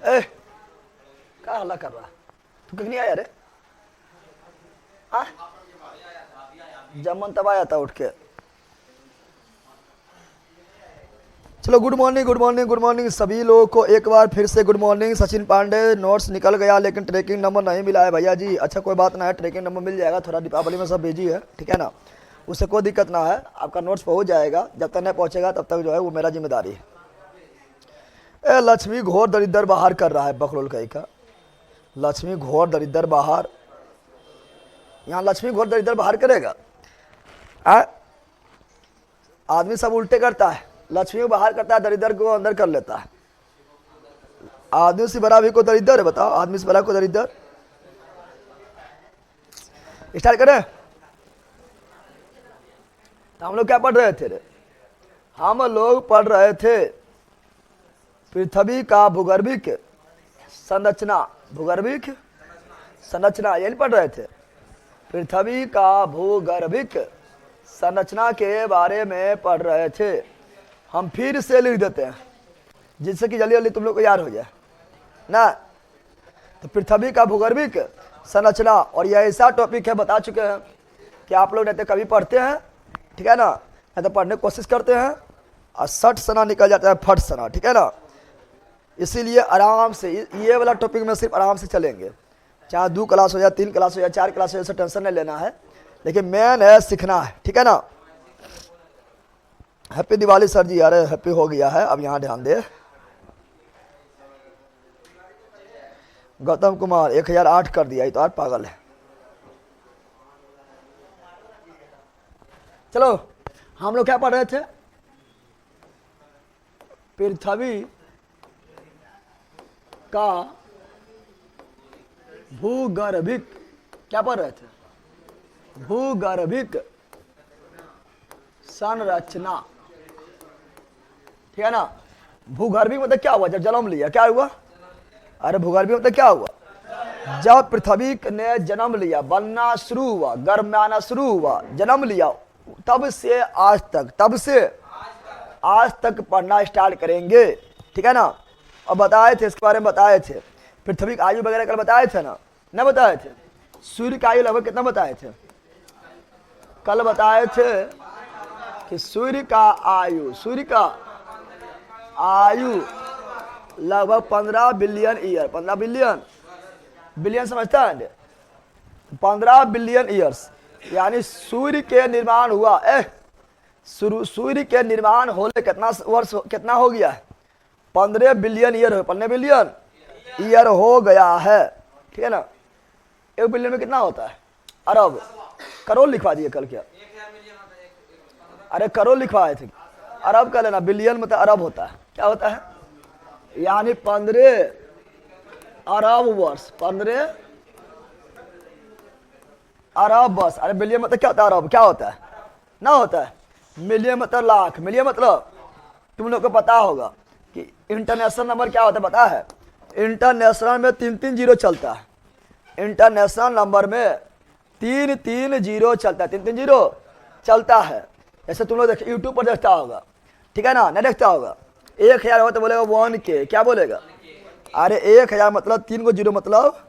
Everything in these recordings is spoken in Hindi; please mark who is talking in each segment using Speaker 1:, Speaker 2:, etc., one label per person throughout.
Speaker 1: ए क्या हल्ला कर रहा है तू? क्यों नहीं आया रे? जमन तब आया था उठ के। चलो good morning good morning good morning सभी लोगों को एक बार फिर से good morning. Sachin Pandey notes निकल गया लेकिन ट्रैकिंग नंबर नहीं मिला है भैया जी। अच्छा कोई बात ना है, ट्रैकिंग नंबर मिल जाएगा, थोड़ा दीपावली में सब बिजी है, ठीक है ना, उससे कोई दिक्कत ना है, आपका नोट्स पहुंच जाएगा। जब तक नहीं पहुंचेगा तब तक जो है वो मेरा जिम्मेदारी है। ए लक्ष्मी घोर दरिद्र बाहर कर रहा है बकलोल कहीं का। लक्ष्मी घोर दरिद्र बाहर, यहाँ लक्ष्मी घोर दरिद्र बाहर करेगा? आदमी सब उल्टे करता है, लक्ष्मी को बाहर करता है, दरिद्र को अंदर कर लेता है। आदमी से बड़ा भी को दरिद्र है? बताओ, आदमी से बड़ा को दरिद्र? स्टार्ट करें? तो हम लोग क्या पढ़ रहे थे रे? हम लोग पढ़ रहे थे पृथ्वी का भूगर्भिक संरचना। भूगर्भिक संरचना ये नहीं पढ़ रहे थे? पृथ्वी का भूगर्भिक संरचना के बारे में पढ़ रहे थे। हम फिर से लिख देते हैं जिससे कि जल्दी जल्दी तुम लोग को याद हो जाए ना। तो पृथ्वी का भूगर्भिक संरचना, और यह ऐसा टॉपिक है, बता चुके हैं कि आप लोग रहते कभी पढ़ते हैं, ठीक है ना, या तो पढ़ने की कोशिश करते हैं और सट सना निकल जाता है, फट सना, ठीक है ना। इसीलिए आराम से ये वाला टॉपिक में सिर्फ आराम से चलेंगे, चाहे 2 क्लास हो या 3 क्लास हो या 4 क्लास हो, ऐसा टेंशन नहीं लेना है, लेकिन मेन है सीखना है, ठीक है ना। हैप्पी दिवाली सर जी। अरे हैप्पी हो गया है, अब यहाँ ध्यान दे। गौतम कुमार 1008 कर दिया, ये तो आज पागल है। चलो हम लोग क्या पढ़ रहे थे? पृथ्वी का भूगर्भिक, क्या पढ़ रहे थे? भूगर्भिक संरचना, ठीक है ना। भूगर्भिक मतलब क्या हुआ? जब जन्म लिया क्या हुआ? अरे भूगर्भिक मतलब क्या हुआ? जब पृथ्वी ने जन्म लिया, बनना शुरू हुआ, गर्भ में आना शुरू हुआ, जन्म लिया, तब से आज तक, तब से आज तक पढ़ना स्टार्ट करेंगे, ठीक है ना। और बताए थे इसके बारे में, बताए थे पृथ्वी की आयु वगैरह कल बताए थे ना, न बताए थे? सूर्य का आयु लगभग कितना बताए थे? कल बताए थे कि सूर्य का आयु, सूर्य का आयु लगभग 15 बिलियन ईयर। 15 बिलियन, बिलियन समझता है? 15 बिलियन ईयर्स, यानी सूर्य के निर्माण हुआ। सूर्य के निर्माण होने कितना वर्ष, कितना हो गया है? 15 बिलियन ईयर, 15 बिलियन ईयर हो गया है, ठीक है ना। 1 बिलियन में कितना होता है? अरब, करोड़ लिखवा दिए कल क्या? अरे करोड़ लिखवाए थे, अरब का लेना, बिलियन मतलब अरब होता है, क्या होता है? यानी 15 अरब वर्ष, 15 अरब वर्ष। अरे बिलियन मतलब क्या होता है? अरब क्या होता है? ना होता है। मिलियन मतलब लाख, मिलियन मतलब तुम लोग को पता होगा कि इंटरनेशनल नंबर क्या होता है, पता है? इंटरनेशनल में 3-3 जीरो चलता है। इंटरनेशनल नंबर में 3-3 जीरो चलता है, 3-3 जीरो चलता है। ऐसे तुम लोग देख यूट्यूब पर देखता होगा, ठीक है ना, नहीं देखता होगा? 1000 हो तो बोलेगा 1K, क्या बोलेगा? अरे 1000 मतलब 3 को जीरो मतलब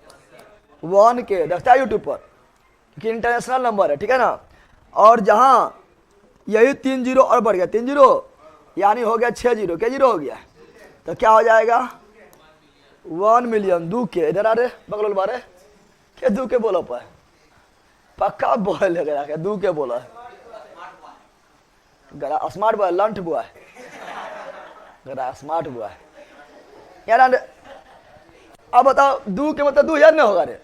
Speaker 1: 1K, देखता है यूट्यूब पर, क्योंकि इंटरनेशनल नंबर है, ठीक है ना। और जहाँ यही 3 जीरो और बढ़ गया, 3 जीरो यानी हो गया 6 जीरो, क्या जीरो हो गया? तो क्या हो जाएगा? 1 मिलियन। 2K, इधर आ रहे बगल बारे क्या 2K बोलो पर? पक्का बोल लग क्या 2K बोला है? गला स्मार्ट बॉय, लंट बुआ है, गला स्मार्ट बुआ है यार। अब बताओ 2 के मतलब 2000 नहीं होगा रे?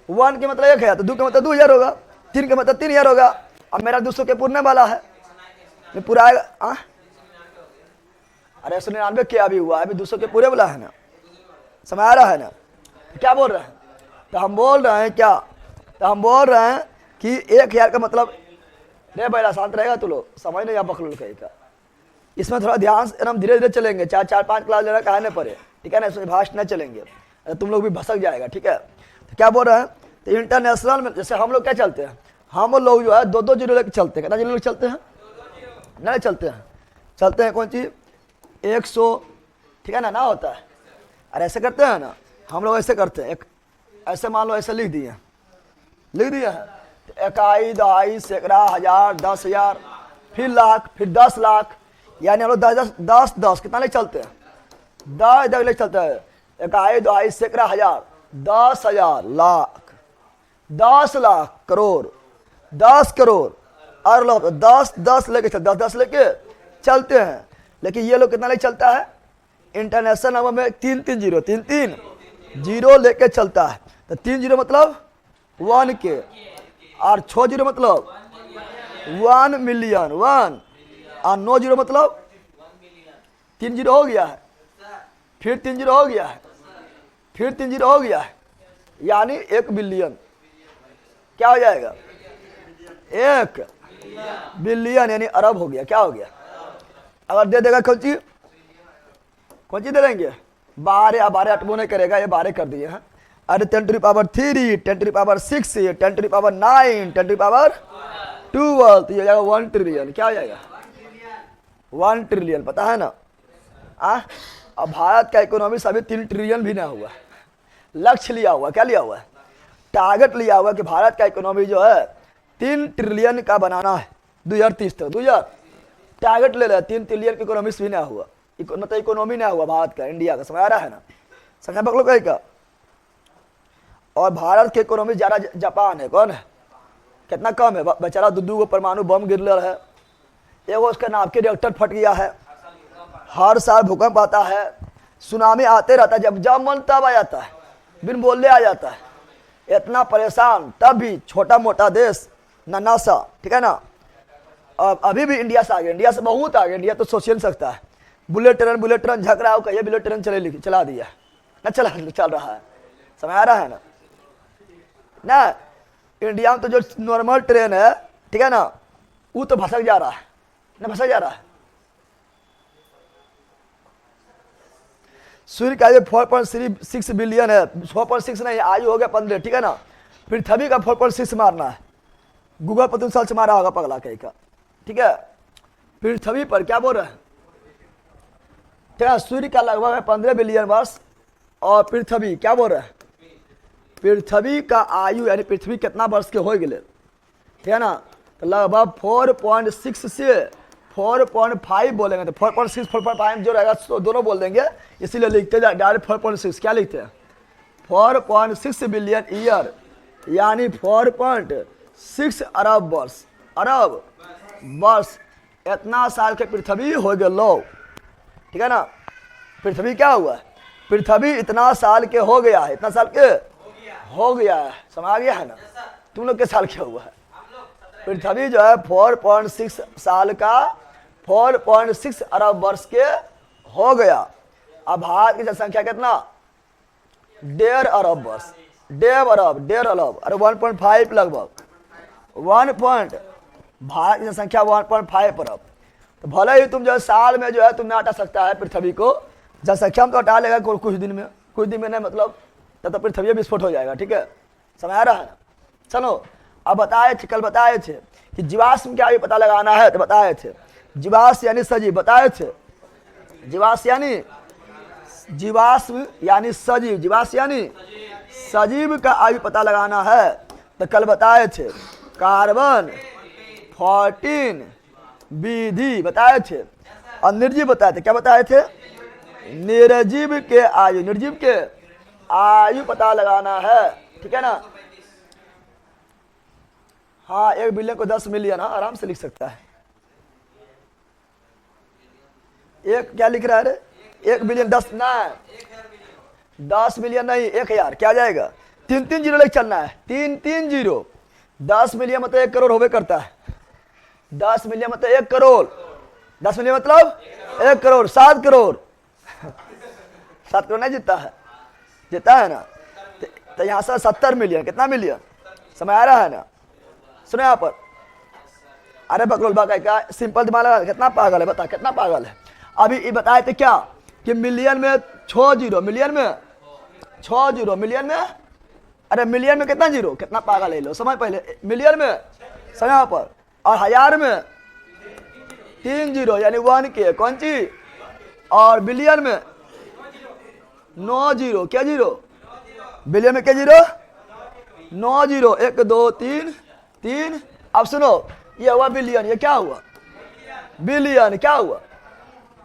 Speaker 1: 1 के मतलब 1000, तो 2 के मतलब 2000 होगा, 3 के मतलब 3000 होगा। अब मेरा 200 के पूरने वाला है, मैं पूरा आएगा। अरे 199 के अभी हुआ, अभी 200 के पूरे वाला है ना, समझ आ रहा है ना? क्या बोल रहे हैं? तो हम बोल रहे हैं क्या? तो हम बोल रहे हैं कि 1000 का मतलब, रे भाई शांत रहेगा तू लोग, समझ नहीं आ बकलोल कहीं का। इसमें थोड़ा ध्यान से हम धीरे धीरे चलेंगे, 4-5 क्लास लेना कहने पड़े, ठीक है ना, इसमें भाषण नहीं चलेंगे, तुम लोग भी भसक जाएगा, ठीक है। तो क्या बोल रहे हैं? तो इंटरनेशनल में जैसे हम लोग क्या चलते हैं, हम लोग जो है 2-2 जीरो लेकर चलते हैं, कितना जीरो लेकर चलते हैं? नहीं चलते हैं, चलते हैं कौन चीज? 100, ठीक है ना, ना होता है। अरे ऐसे करते हैं ना, हम लोग ऐसे करते हैं, एक ऐसे मान लो ऐसे लिख दिए हैं, इकाई, दहाई, सैकड़ा, हजार, 10,000, फिर लाख, फिर 10 लाख, यानी हम लोग 10 कितना ले चलते हैं, 10 ले चलते हैं। इकाई, दहाई, सैकड़ा, हजार, 10,000, लाख, 10 लाख, करोड़, 10 करोड़ और लोग 10 लेके चलते, 10 लेके चलते हैं। लेकिन ये लोग कितना ले चलता है, इंटरनेशनल नंबर में 3 जीरो लेके चलता है। तो 3 जीरो मतलब 1 के, और 6 जीरो मतलब 1 मिलियन, 1, और 9 जीरो मतलब 3 जीरो हो गया है, फिर 3 जीरो हो गया है, फिर 3 जीरो हो गया है, यानी 1 बिलियन। क्या हो जाएगा, 1 बिलियन यानी अरब हो गया। क्या हो गया, अगर दे देगा कौन चीज दे देंगे, 12, 12 अटबो नहीं करेगा, ये 12 कर दिए हैं। अरे 10⁻3, 10⁻6, 10⁻9, 10⁻12, तो ये हो जाएगा 1 ट्रिलियन। क्या हो जाएगा, 1 ट्रिलियन, पता है ना। अब भारत का इकोनॉमी अभी 3 ट्रिलियन भी ना हुआ, लक्ष्य लिया हुआ, क्या लिया हुआ है, टारगेट लिया हुआ कि भारत का इकोनॉमी जो है 3 ट्रिलियन का बनाना है 2030 तक। 2000 टारगेट ले रहा है, 3 ट्रिलियन की इकोनॉमी भी ना हुआ, मतलब इकोनॉमी ना हुआ भारत का, इंडिया का, समझ आ रहा है ना, समझ पकड़ो कहीं का। और भारत की इकोनॉमी ज़्यादा जापान है, कौन है, कितना कम है, बेचारा 2 परमाणु बम गिर रहा है, एगो उसका नाम के रिएक्टर फट गया है, हर साल भूकंप आता है, सुनामी आते रहता है, जब मन तब आ जाता है, बिन बोलने आ जाता है, इतना परेशान, तब भी छोटा मोटा देश, नन्हा सा, ठीक है ना। अब अभी भी इंडिया से आगे, इंडिया से बहुत आगे, इंडिया तो सोच नहीं सकता है। बुलेट ट्रेन झक रहा हो, कहिए बुलेट ट्रेन चला दिया ना, चल रहा है, समझ आ रहा है ना। इंडिया में तो जो नॉर्मल ट्रेन है, ठीक है ना, वो तो भसक जा रहा है ना, भसक जा रहा है। सूर्य का जो 4.6 बिलियन है, 4.6 नहीं, आयु हो गया 15, ठीक है ना। पृथ्वी का 4.6 मारना है, गूगल पर तुम सर्च मारा होगा पगला कहीं का, ठीक है। पृथ्वी पर क्या बोल रहे हैं, ठीक है, सूर्य का लगभग 15 बिलियन वर्ष, और पृथ्वी क्या बोल रहे हैं, पृथ्वी का आयु यानी पृथ्वी कितना वर्ष के हो गए, ठीक है ना। तो लगभग 4.6 से 4.5 बोलेंगे, तो 4.6 4.5 जो रहेगा तो दोनों बोल देंगे, इसीलिए लिखते हैं डायरेक्ट 4.6। क्या लिखते हैं, 4.6 बिलियन ईयर, यानी 4.6 अरब वर्ष, अरब वर्ष, इतना साल के पृथ्वी हो गए लो, ठीक है ना। पृथ्वी क्या हुआ है, पृथ्वी इतना साल के हो गया है, इतना साल के हो गया है, समझ आ गया है ना। तुम लोग के साल क्या हुआ है, पृथ्वी जो है 4.6 साल का, 4.6 अरब वर्ष के हो गया। अब भारत की जनसंख्या कितना, 1.5 अरब वर्ष, 1.5 अरब, अरे 1.5 लगभग 1. भारत की जनसंख्या 1.5 अरब। तो भले ही तुम जो है साल में जो है तुम हटा सकता है पृथ्वी को, जनसंख्या में तो हटा लेगा कुछ दिन में नहीं, मतलब तब तो पृथ्वी विस्फोट हो जाएगा, ठीक है, समझ आ रहा है ना। चलो अब कल बताए थे कि जीवाश्म क्या ये पता लगाना है, तो बताए थे जीवाश्म यानी सजीव, बताए थे जीवाश्म यानी सजीव, जीवाश्म यानी सजीव का आयु पता लगाना है। तो कल बताए थे कार्बन 14 विधि बताए थे, और निर्जीव बताए थे, क्या बताए थे, निर्जीव के आयु, निर्जीव के आयु पता लगाना है, ठीक है ना। हाँ, 1 बिलियन को 10 मिलियन, हाँ आराम से लिख सकता है। एक क्या लिख रहा है रे, 1 बिलियन 10 ना, 10 मिलियन नहीं, 1,000, क्या जाएगा, 3 जीरो लेके चलना है, 3 जीरो, 10 मिलियन मतलब 1 करोड़ होवे करता है, 10 मिलियन मतलब 1 करोड़, 10 मिलियन मतलब 1 करोड़, 7 करोड़ 7 करोड़ नहीं जीता है ना। तो यहाँ से 70 मिलियन, कितना मिलियन, समझ आ रहा है ना। सुनो यहाँ पर, अरे बकरोल बाका का सिंपल दिमाग लगा, कितना पागल है, बता कितना पागल है। अभी ये बताए थे क्या कि मिलियन में 6 जीरो, मिलियन में 6 जीरो, मिलियन में, अरे मिलियन में कितना जीरो, कितना पागल है लो, समझ पहले, मिलियन में समझ यहाँ पर, और हजार में 3 जीरो यानी 1 के, कौन सी, और बिलियन में 9 जीरो, क्या जीरो? बिलियन में क्या जीरो? 9 जीरो, 1 2 3 3। अब सुनो, ये हुआ बिलियन, ये क्या हुआ? बिलियन। क्या हुआ?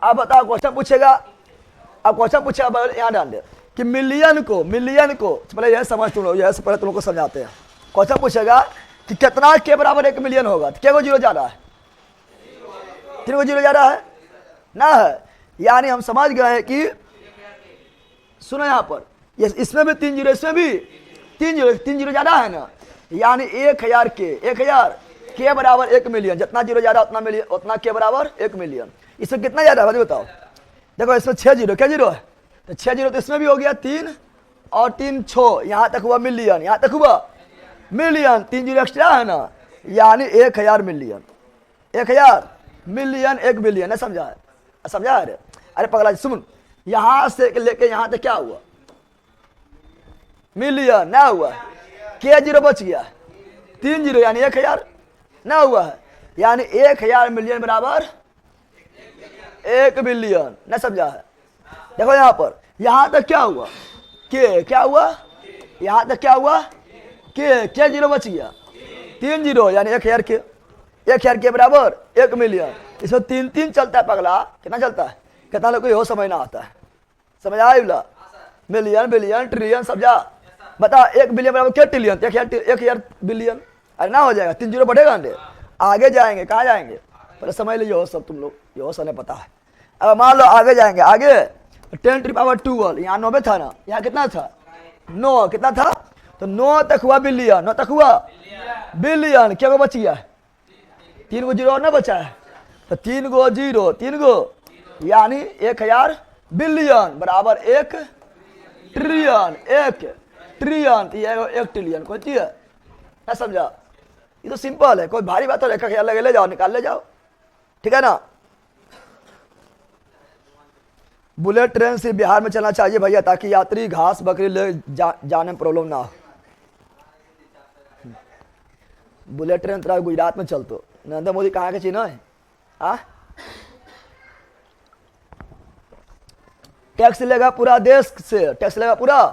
Speaker 1: अब बताओ, क्वेश्चन पूछेगा, अब क्वेश्चन पूछेगा, यहाँ डाल दे कि मिलियन को पहले यह समझ तुम लोग, यह पहले तुम लोग को समझाते हैं। क्वेश्चन पूछेगा कि कितना के बराबर 1 मिलियन होगा, तो क्या को जीरो जा रहा है? 3 को जीरो जा रहा है ना है, यानी हम समझ गए हैं कि सुनो यहाँ पर, ये इसमें भी 3 जीरो, इसमें भी 3 जीरो ज्यादा है ना, यानी 1000 के बराबर 1 मिलियन, जितना जीरो ज्यादा उतना मिलियन, उतना के बराबर 1 मिलियन। इसमें कितना ज्यादा है बताओ? देखो इसमें 6 जीरो, क्या जीरो है? तो 6 जीरो तो इसमें भी हो गया, 3 और 3 6, यहाँ तक हुआ मिलियन, यहाँ तक हुआ मिलियन, 3 जीरो एक्स्ट्रा है ना, यानी 1000 मिलियन, 1000 मिलियन 1 बिलियन है। समझा है? समझा है? अरे पगला सुन, यहां से लेके यहां तक क्या हुआ? मिलियन ना हुआ, के जीरो बच गया, 3 जीरो यानी 1000 ना हुआ है, यानी 1000 मिलियन बराबर 1 बिलियन। ना समझा है? देखो यहां पर, यहां तक क्या हुआ? के क्या हुआ? यहां तक क्या हुआ? के जीरो बच गया, 3 जीरो यानी 1000 के बराबर 1 मिलियन। इसमें 3 3 चलता है पगला, कितना चलता है? कितना लोग को यो समझ ना आता है? समझ आया? मिलियन बिलियन ट्रिलियन, समझा? बता 1 बिलियन बराबर क्या ट्रिलियन? 1000 बिलियन। अरे ना हो जाएगा, 3 जीरो बढ़ेगा अंडे, आगे जाएंगे, कहाँ जाएंगे? पहले समझ लीजिए सब तुम लोग, यो सने पता है। अब मान लो आगे जाएंगे, आगे 10 टू पावर 12, यहाँ 9 था ना, यहाँ कितना था? 9, कितना था? तो 9 तक हुआ बिलियन, 9 तक हुआ बिलियन, क्या को बच गया? 3 को जीरो और ना बचा है, तो 3 गो जीरो, 3 गो यानी 1000 बिलियन बराबर 1 ट्रिलियन, 1 ट्रिलियन, तो ये 1 ट्रिलियन कोई चीज है ना? समझा? ये तो सिंपल है, कोई भारी बात हो, रेखा ख्याल लगे, ले जाओ, निकाल ले जाओ, ठीक है ना? बुलेट ट्रेन से बिहार में चलना चाहिए भैया, ताकि यात्री घास बकरी ले जाने में प्रॉब्लम ना हो। बुलेट ट्रेन तरह गुजरात में चलतो, नरेंद्र मोदी कहाँ के चिन्ह है? हाँ, टैक्स लेगा पूरा देश से, टैक्स लेगा पूरा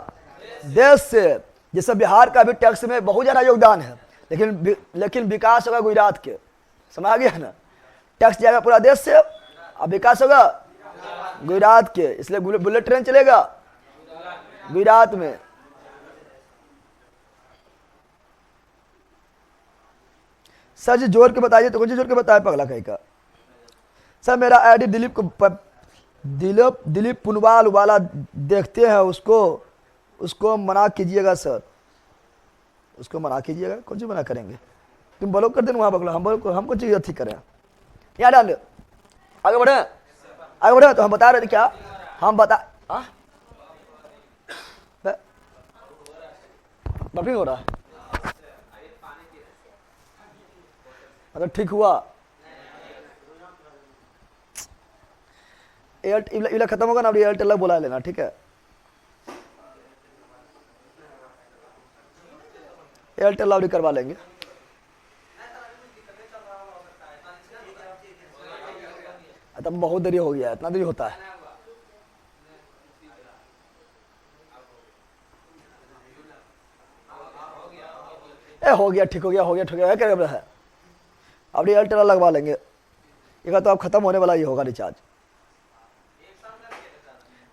Speaker 1: देश से, जिससे बिहार का भी टैक्स में बहुत ज्यादा योगदान है, लेकिन विकास होगा गुजरात के। समझ आ गया ना? टैक्स जाएगा पूरा देश से और विकास होगा गुजरात के, इसलिए बुलेट ट्रेन चलेगा गुजरात में। सर जी जोर के बताइए, तो कुछ जोर के बताए पगला कहीं का? सर मेरा आईडी दिलीप पुनवाल वाला देखते हैं, उसको मना कीजिएगा सर, उसको मना कीजिएगा। कौन सी मना करेंगे? तुम ब्लॉक कर देना वहाँ बगलो, हमको चीज अच्छी करें, यहाँ डाल दो, आगे बढ़े, आगे बढ़े। तो हम बता रहे थे क्या? हम बता बफिंग हो रहा है, मतलब ठीक हुआ? एयरटेल खत्म होगा ना, अब एयरटेल बुला लेना, ठीक है? एयरटेल लाउडी करवा लेंगे। तब बहुत देरी हो गया, इतना देरी होता है? हो गया, ठीक हो गया, हो गया, ठीक है, क्या है? अब एयरटेल लगवा लेंगे, एक तो अब खत्म होने वाला ही होगा रिचार्ज।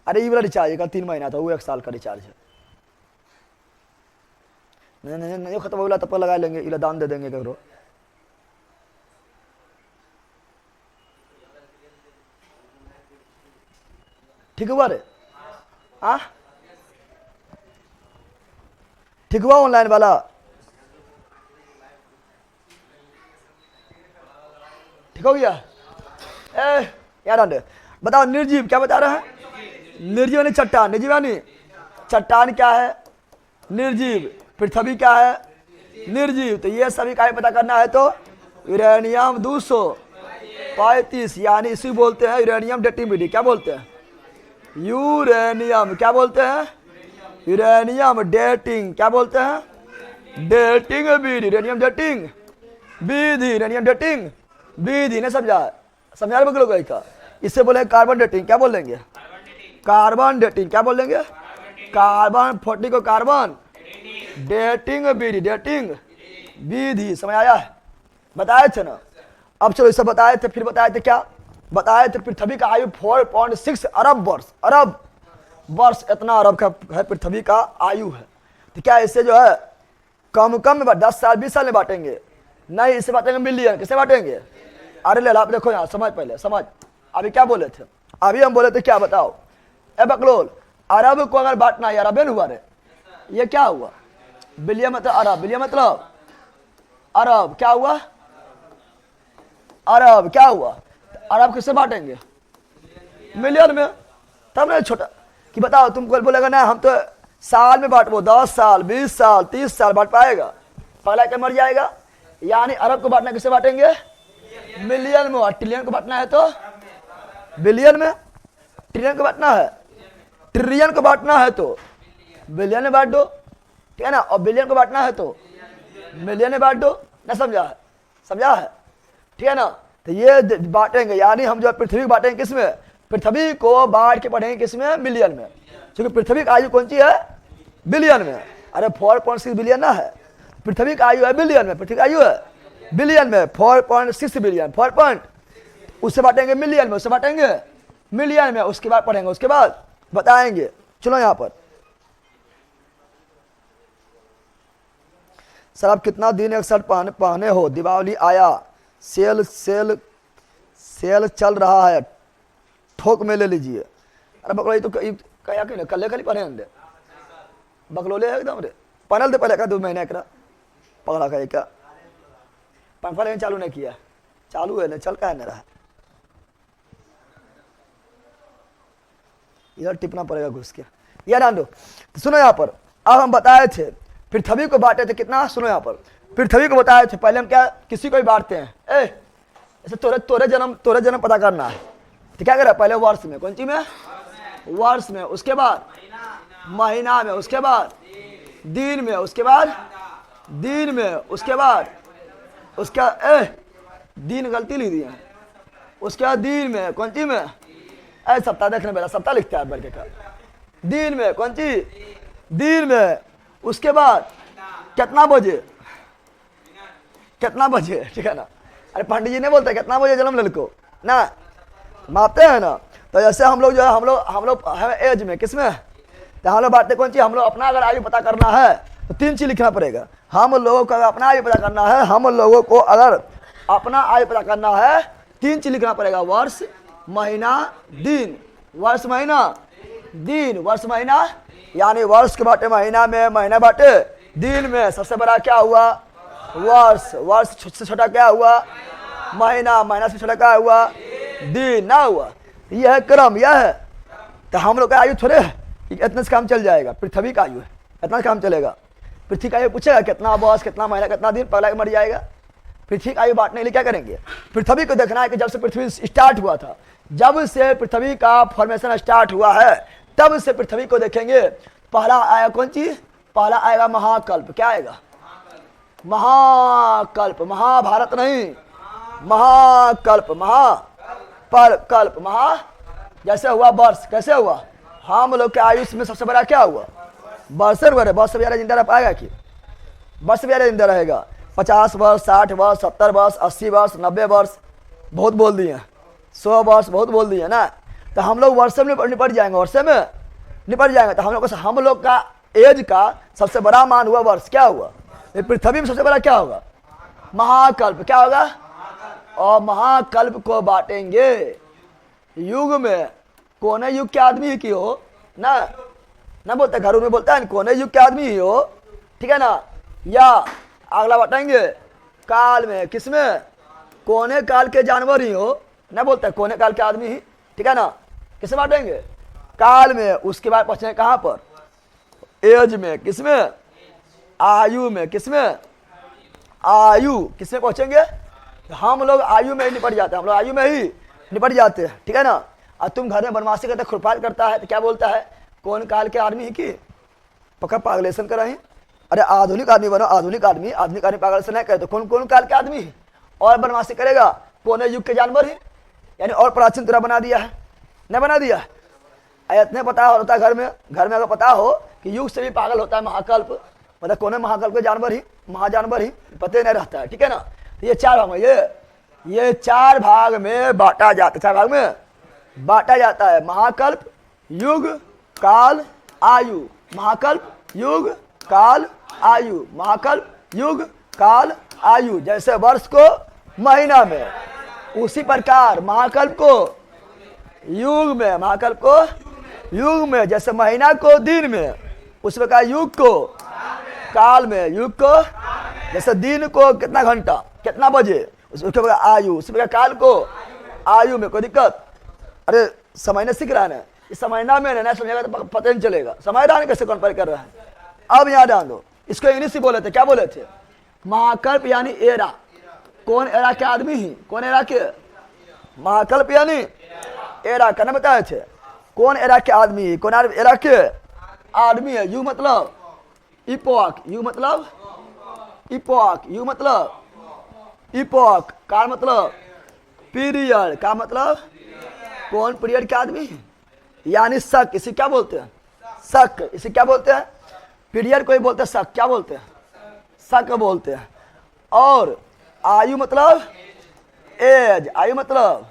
Speaker 1: अरे ये वाला रिचार्ज का 3 महीना था, वो 1 साल का रिचार्ज है। नहीं खत्म हो गया तब पर लगा लेंगे, इला दान दे देंगे करो। ठीक हुआ रे? हाँ ठीक हुआ ऑनलाइन वाला? ठीक हो गया? यार बताओ, निर्जीव क्या बता रहा है? निर्जीव यानी चट्टान, निर्जीव यानी चट्टान क्या है? निर्जीव। पृथ्वी क्या है? निर्जीव। तो ये सभी का पता करना है, तो यूरेनियम 235 यानी इसी बोलते हैं यूरेनियम डेटिंग विधि। क्या बोलते हैं? यूरेनियम क्या बोलते हैं? यूरेनियम डेटिंग क्या बोलते हैं? डेटिंग विधि, यूरेनियम डेटिंग विधि, यूरेनियम डेटिंग विधि। ने समझा? समझा लोग का? इससे बोले कार्बन डेटिंग, क्या बोल देंगे? कार्बन डेटिंग, क्या बोल देंगे? कार्बन 40 को कार्बन डेटिंग विधि, डेटिंग विधि, समझ आया है? बताए थे ना। अब चलो इसे बताए थे, फिर बताए थे क्या बताए थे? पृथ्वी का आयु 4.6 अरब वर्ष, अरब वर्ष, इतना अरब का है पृथ्वी का आयु है। तो क्या इसे जो है कम कम में 10 साल 20 साल में बांटेंगे? नहीं, इसे बांटेंगे मिलियन। किसे बांटेंगे? अरे ले आप देखो यहाँ, समझ पहले समझ। अभी क्या बोले थे? अभी हम बोले थे क्या बताओ? ए बकलोल, अरब को अगर बांटना है, अरबेन हुआ रे, ये क्या हुआ? बिलियन मतलब अरब, बिलियन मतलब अरब, क्या हुआ? अरब क्या हुआ? अरब किससे बांटेंगे? मिलियन में। तब ना छोटा कि बताओ, तुमको बोलेगा ना हम तो साल में बांटो, 10 साल 20 साल 30 साल बांट पाएगा? पगला के मर जाएगा। यानी अरब को बांटना किससे बांटेंगे? मिलियन में। और ट्रिलियन को बांटना है तो बिलियन में। ट्रिलियन को बांटना है, ट्रिलियन को बांटना है तो बिलियन में बांट दो, ठीक है ना। और बिलियन को बांटना है तो मिलियन में बांट दो। ना समझा है? समझा है, ठीक है ना। तो ये बांटेंगे, यानी हम जो पृथ्वी को बांटेंगे किसमें? पृथ्वी को बांट के पढ़ेंगे किसमें? बिलियन में। क्योंकि पृथ्वी का आयु कौन सी है? बिलियन में। अरे 4.6 बिलियन ना है, पृथ्वी का आयु है बिलियन में। पृथ्वी का आयु है बिलियन में, 4.6 बिलियन, 4 उससे बांटेंगे मिलियन में, उससे बांटेंगे मिलियन में। उसके बाद पढ़ेंगे, उसके बाद बताएंगे। चलो यहां पर सर आप कितना दिन एक शर्ट पहने हो? दीपावली आया, सेल सेल सेल चल रहा है, ठोक में ले लीजिए। अरे बकलोले तो क्या क्यों कल खाली पहने दे, बकलोले है एकदम रे। पहनल दे पहले का 2 महीने का पकड़ा का क्या पंखा लेकिन चालू नहीं किया, चालू है ना, चल का है ना रहा। इधर टिपना पड़ेगा घुस के, ये डाल दो। सुनो यहाँ पर, अब हम बताए थे पृथ्वी को बांटे थे कितना। सुनो यहाँ पर, पृथ्वी को बताए थे पहले हम क्या किसी को भी बांटते हैं। ऐसे तोरे जन्म पता करना है तो क्या करें? पहले वर्ष में, कौन सी में? वर्ष में, उसके बाद महीना में, उसके बाद दिन में, उसके बाद दिन में, उसके बाद उसका दिन गलती लिख दिया, उसके बाद दिन में, कौन सी में? सप्ताह देखने वाला सप्ताह लिखता है बल्कि का दिन में, कौन सी? दिन में। उसके बाद कितना बजे, कितना बजे, ठीक है ना। अरे पंडित जी ने बोलते कितना बजे जन्म लड़को ना, मापते हैं ना। तो जैसे हम लोग जो है हम लोग है एज में, किसमें? तो हम लोग बातें कौन सी? हम लोग अपना अगर आयु पता करना है तो 3 चीज लिखना पड़ेगा। हम लोगों को अगर अपना आयु पता करना है, हम लोगों को अगर अपना आयु पता करना है 3 चीज लिखना पड़ेगा। वर्ष, महीना, दिन। वर्ष, महीना, दिन। वर्ष, महीना, यानी वर्ष के बाटे महीना में, महीना बाटे दिन में। सबसे बड़ा क्या हुआ? वर्ष। वर्ष से छोटा क्या हुआ? महीना। महीना से छोटा क्या हुआ? दिन ना हुआ। यह है क्रम, यह है। तो हम लोग का आयु थोड़े है इतने से काम चल जाएगा। पृथ्वी का आयु है, इतना काम चलेगा। पृथ्वी का आयु पूछेगा कितना वर्ष, कितना महीना, कितना दिन, पगला के मर जाएगा। पृथ्वी का आयु बांटने के लिए क्या करेंगे? पृथ्वी को देखना है कि जब से पृथ्वी स्टार्ट हुआ था, जब से पृथ्वी का फॉर्मेशन स्टार्ट हुआ है, तब से पृथ्वी को देखेंगे। पहला आएगा कौन चीज? पहला आएगा महाकल्प। क्या आएगा? महाकल्प। महाभारत नहीं, महाकल्प। कल्प महा जैसे हुआ वर्ष, कैसे हुआ? हम लोग के आयुष में सबसे बड़ा क्या हुआ? वर्ष। वर्ष से ज्यादा जिंदा रह पाएगा कि? वर्ष से ज्यादा जिंदा रहेगा। 50 वर्ष, 60 वर्ष, 70 वर्ष, 80 वर्ष, 90 वर्ष, बहुत बोल दिए। 100 वर्ष बहुत बोल दिए ना। तो हम लोग वर्ष में निपट जाएंगे, वर्ष में निपट जाएंगे। तो हम लोग का एज का सबसे बड़ा मान हुआ वर्ष। क्या हुआ? पृथ्वी में सबसे बड़ा क्या होगा? महाकल्प। क्या होगा? और महाकल्प को बांटेंगे युग में। कोने युग के आदमी की हो ना बोलते, घरों में बोलता है कोने युग के आदमी ही हो, ठीक है ना। या अगला बांटेंगे काल में, किसमें? कोने काल के जानवर ही हो ना बोलते, कोने काल के आदमी ही, ठीक है ना। किसे बांटेंगे? काल में। उसके बाद पहुंचेंगे कहां पर? एज में, किसमें? आयु में। किसमें? आयु। किसमें पहुंचेंगे? हम लोग आयु में ही निपट जाते हैं, हम लोग आयु में ही निपट जाते हैं, ठीक है ना। और तुम घर में बनवासी करते, खुरपात करता है तो क्या बोलता है? कौन काल के आदमी ही की पक्का पागलेशन कर रहे हैं। अरे आधुनिक आदमी बनो, आधुनिक आदमी पागलेशन नहीं कहते। कौन काल के आदमी है और बनवासी करेगा? कौन युग के जानवर ही, यानी और प्राचीन तरह बना दिया है, नहीं बना दिया है। इतने पता होता है घर में अगर पता हो कि युग से भी पागल होता है महाकल्प, मतलब कौन है महाकल्प के जानवर ही, महाजानवर ही पते नहीं रहता है, ठीक है ना। तो ये 4 भाग में ये 4 भाग में बांटा जाता है, 4 भाग में बांटा जाता है। महाकल्प, युग, काल, आयु। महाकल्प, युग, काल, आयु। महाकल्प, युग, काल, आयु। जैसे वर्ष को महीना में, उसी प्रकार महाकल्प को युग में, महाकल्प को युग में, जैसे महीना को दिन में, उस प्रकार युग को काल में, युग को जैसे दिन को कितना घंटा कितना बजे, उसके प्रकार आयु, उसी प्रकार काल को आयु में। कोई दिक्कत? अरे समझना सीख रहा है ना, इस समझना में ना समझेगा तो पता नहीं चलेगा। समझ रहा है कैसे कंपेयर कर रहा है। अब यहाँ डाल दो, इसको इंग्लिश ही बोले थे, क्या बोले थे? महाकल्प यानी एरा। कौन एरा के आदमी ही, कौन एरा के? महाकल्प यानी एरा, कहना बताए थे कौन एरा के आदमी, कौन एरा के आदमी है। यू मतलब इपोक, यू मतलब इपोक, यू मतलब इपोक, काल मतलब पीरियड, का मतलब कौन पीरियड के आदमी है, यानी शक। इसे क्या बोलते हैं? शक। इसे क्या बोलते हैं? पीरियड कोई बोलते हैं शक, क्या बोलते हैं? शक बोलते हैं। और आयु मतलब एज, आयु मतलब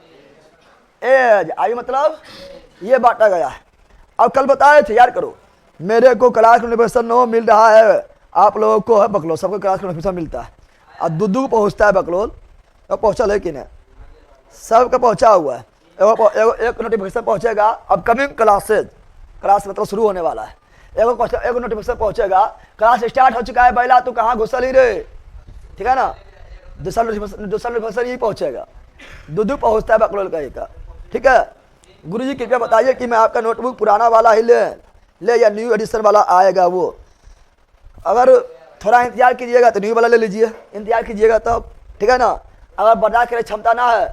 Speaker 1: एज, आयु मतलब ये बांटा गया है। अब कल बताए थे, याद करो, मेरे को क्लास का नोटिफिकेशन नो मिल रहा है, आप लोगों को है बकलोल, सबको क्लास का नोटिफिकेशन मिलता है। और दूध को पहुँचता है बकलोल, अब पहुँचा है कि नहीं? सबका पहुँचा हुआ है। एक नोटिफिकेशन पहुँचेगा अब कमिंग क्लासेज, क्लास मतलब शुरू होने वाला है। एक नोटिफिकेशन पहुँचेगा, क्लास स्टार्ट हो चुका है, बैला तू कहाँ घुसल ही रे, ठीक है ना। दूसरा नोटिफिकेशन ही पहुँचेगा, दूध पहुँचता है बकलोल का एक, ठीक है। गुरुजी कृपया बताइए कि मैं आपका नोटबुक पुराना वाला ही ले या न्यू एडिशन वाला आएगा वो। अगर थोड़ा इंतजार कीजिएगा तो न्यू वाला ले लीजिए, इंतजार कीजिएगा तब, ठीक है ना। अगर बर्दाश्त करने क्षमता ना है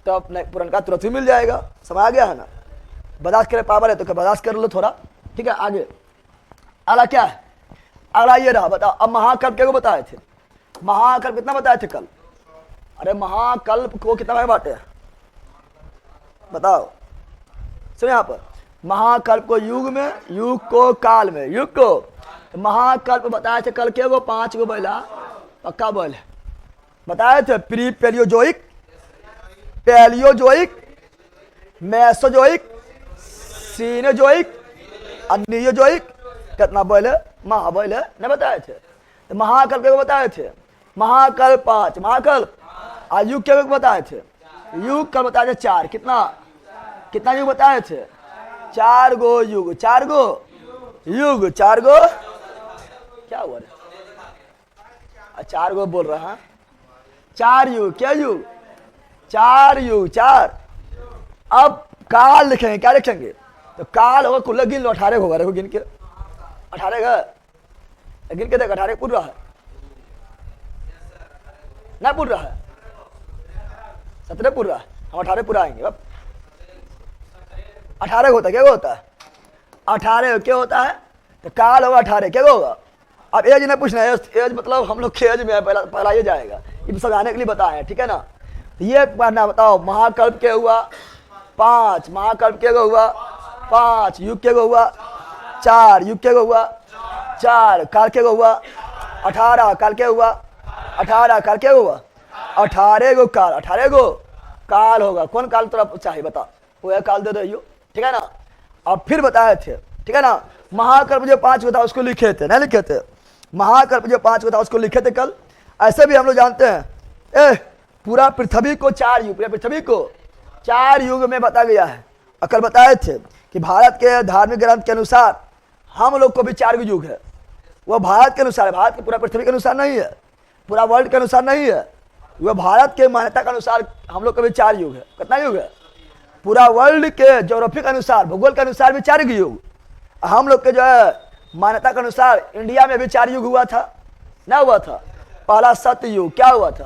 Speaker 1: तो अपने पुराना तुरंत ही मिल जाएगा। समझ आ गया है ना। बर्दाश्त करे पावर है तो बर्दाश्त कर लो थोड़ा, ठीक है। आगे अगला क्या है? अगला ये रहा, बताओ अब महाकल्प क्या को बताए थे? महाकल्प कितना बताए थे कल? अरे महाकल्प को कितना भाग बांटे? बताओ सुनो यहाँ पर, महाकल्प को युग में, युग को काल में, युग को तो महाकल्प बताए थे कल के वो 5 गो बैला, पक्का बोल बताए थे। Pre Paleozoic, Paleozoic, Mesozoic, Cenozoic, Neozoic, कितना बोले? महाबोले नहीं बताए थे। तो महाकल्प को बताए थे, महाकल्प 5, महाकल्प युग के बताए थे, युग का बताए थे 4, कितना युग बताए थे? 4 गो युग, 4 गो युग, 4 गो क्या हुआ रे? 4 गो बोल रहा है, 4 युग, क्या युग? 4 युग, 4। अब काल लिखेंगे, क्या लिखेंगे? तो काल होगा कुल गिन लो, 18 होगा, देखो गिन के 18 का गिन के देख, 18 पूरा है ना, पूरा है 17 पूरा है, हम 18 पूरा आएंगे। अब 18 होता है, क्या होता है? 18 क्या होता है? तो काल होगा 18, क्या होगा? अब एज ने पूछना है, एज मतलब हम लोग के एज में है, पहला ये जाएगा, ये समझाने के लिए बताए हैं, ठीक है ना। तो ये पढ़ना, बताओ महाकल्प क्या हुआ? 5, महाकल्प क्या हुआ? 5, युग क्या हुआ? 4, युग क्या हुआ? 4, काल क्या हुआ? 18, काल क्या हुआ? 18, काल क्या हुआ? 18 गो काल, 18 गो काल होगा। कौन काल तोरा चाहिए बता, वो काल दे रही हो, ठीक है ना। अब फिर बताए थे, ठीक है ना। महाकल्प जो 5 था उसको लिखे थे, नहीं लिखे थे? महाकल्प जो 5 था उसको लिखे थे कल। ऐसे भी हम लोग जानते हैं, पूरा पृथ्वी को 4 युग, पूरा पृथ्वी को 4 युग में बता गया है। कल बताए थे कि भारत के धार्मिक ग्रंथ के अनुसार हम लोग को भी 4 युग है। वह भारत के अनुसार है, भारत के पूरा पृथ्वी के अनुसार नहीं है, पूरा वर्ल्ड के अनुसार नहीं है, वह भारत के मान्यता के अनुसार हम लोग को भी 4 युग है। कितना युग है? पूरा वर्ल्ड के ज्योग्राफी के अनुसार, भूगोल के अनुसार भी 4 युग। हम लोग के जो है मान्यता के अनुसार इंडिया में भी 4 युग हुआ था, ना हुआ था? पहला सतयुग, क्या हुआ था?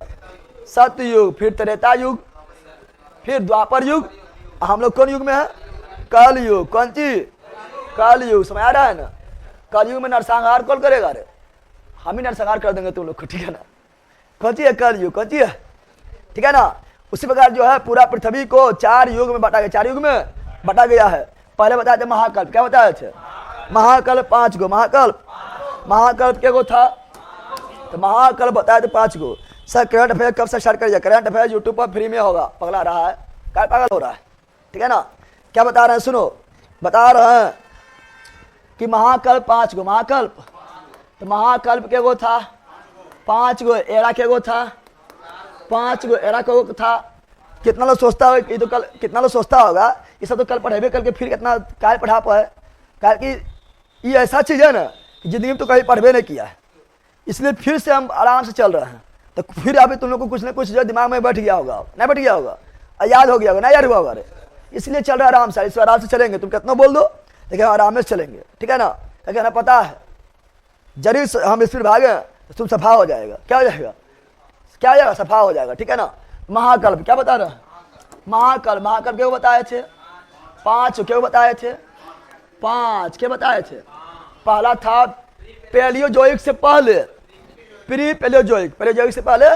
Speaker 1: सतयुग, फिर त्रेता युग, फिर द्वापर युग। हम लोग कौन युग में है? कल युग। कौन चीज? कल युग। समझ आ रहा है ना। कल युग में नरसंहार कौन करेगा? रे हम ही नरसंहार कर देंगे तुम लोग को, ठीक है ना। कौन चीज है? कल युग। कौन चीज है? ठीक है ना। उसी प्रकार जो है पूरा पृथ्वी को 4 युग में बांटा गया, 4 युग में बांटा गया है। पहले बताए थे महाकल्प, क्या बताए थे? महाकल्प 5 गो। महाकल्प के गो था? तो महाकल्प बताए थे 5 गो। सर करंट अफेयर कब से स्टार्ट करिए? करंट अफेयर यूट्यूब पर फ्री में होगा। पगला रहा है, क्या पागल हो रहा है? ठीक है ना? क्या बता रहे हैं सुनो, बता रहे हैं कि महाकल्प 5 गो। महाकल्प, तो महाकल्प के गो था 5 गो। एरा के गो था 5 गो। एरा के गो था। कितना लोग सोचता होगा ये तो कल, कितना लोग सोचता होगा ये सब तो कल पढ़ेबे करके फिर कितना काय पढ़ा पाए? कारण कि ये ऐसा चीज़ है ना कि जिंदगी में तो कहीं पढ़बे नहीं किया है, इसलिए फिर से हम आराम से चल रहे हैं। तो फिर अभी तुम लोग को कुछ ना कुछ जो दिमाग में बैठ गया होगा, नहीं बैठ गया होगा, याद हो गया होगा, नहीं याद हुआ होगा, इसलिए चल रहा है आराम से। इस आराम से चलेंगे, तुम कितना बोल दो लेकिन आराम से चलेंगे, ठीक है ना? क्योंकि हमें पता है जरी हम स्पीड भागे तो तुम सफा हो जाएगा। क्या हो जाएगा? क्या हो जाएगा? सफा हो जाएगा, ठीक है ना? महाकल्प क्या बता रहे हैं? महाकल्प क्यों बताए थे? 5 क्यों बताए थे? 5 क्या बताए थे? पहला था पैलियोजोइक से पहले प्री पैलियोजोइक, पैलियोजोइक से पहले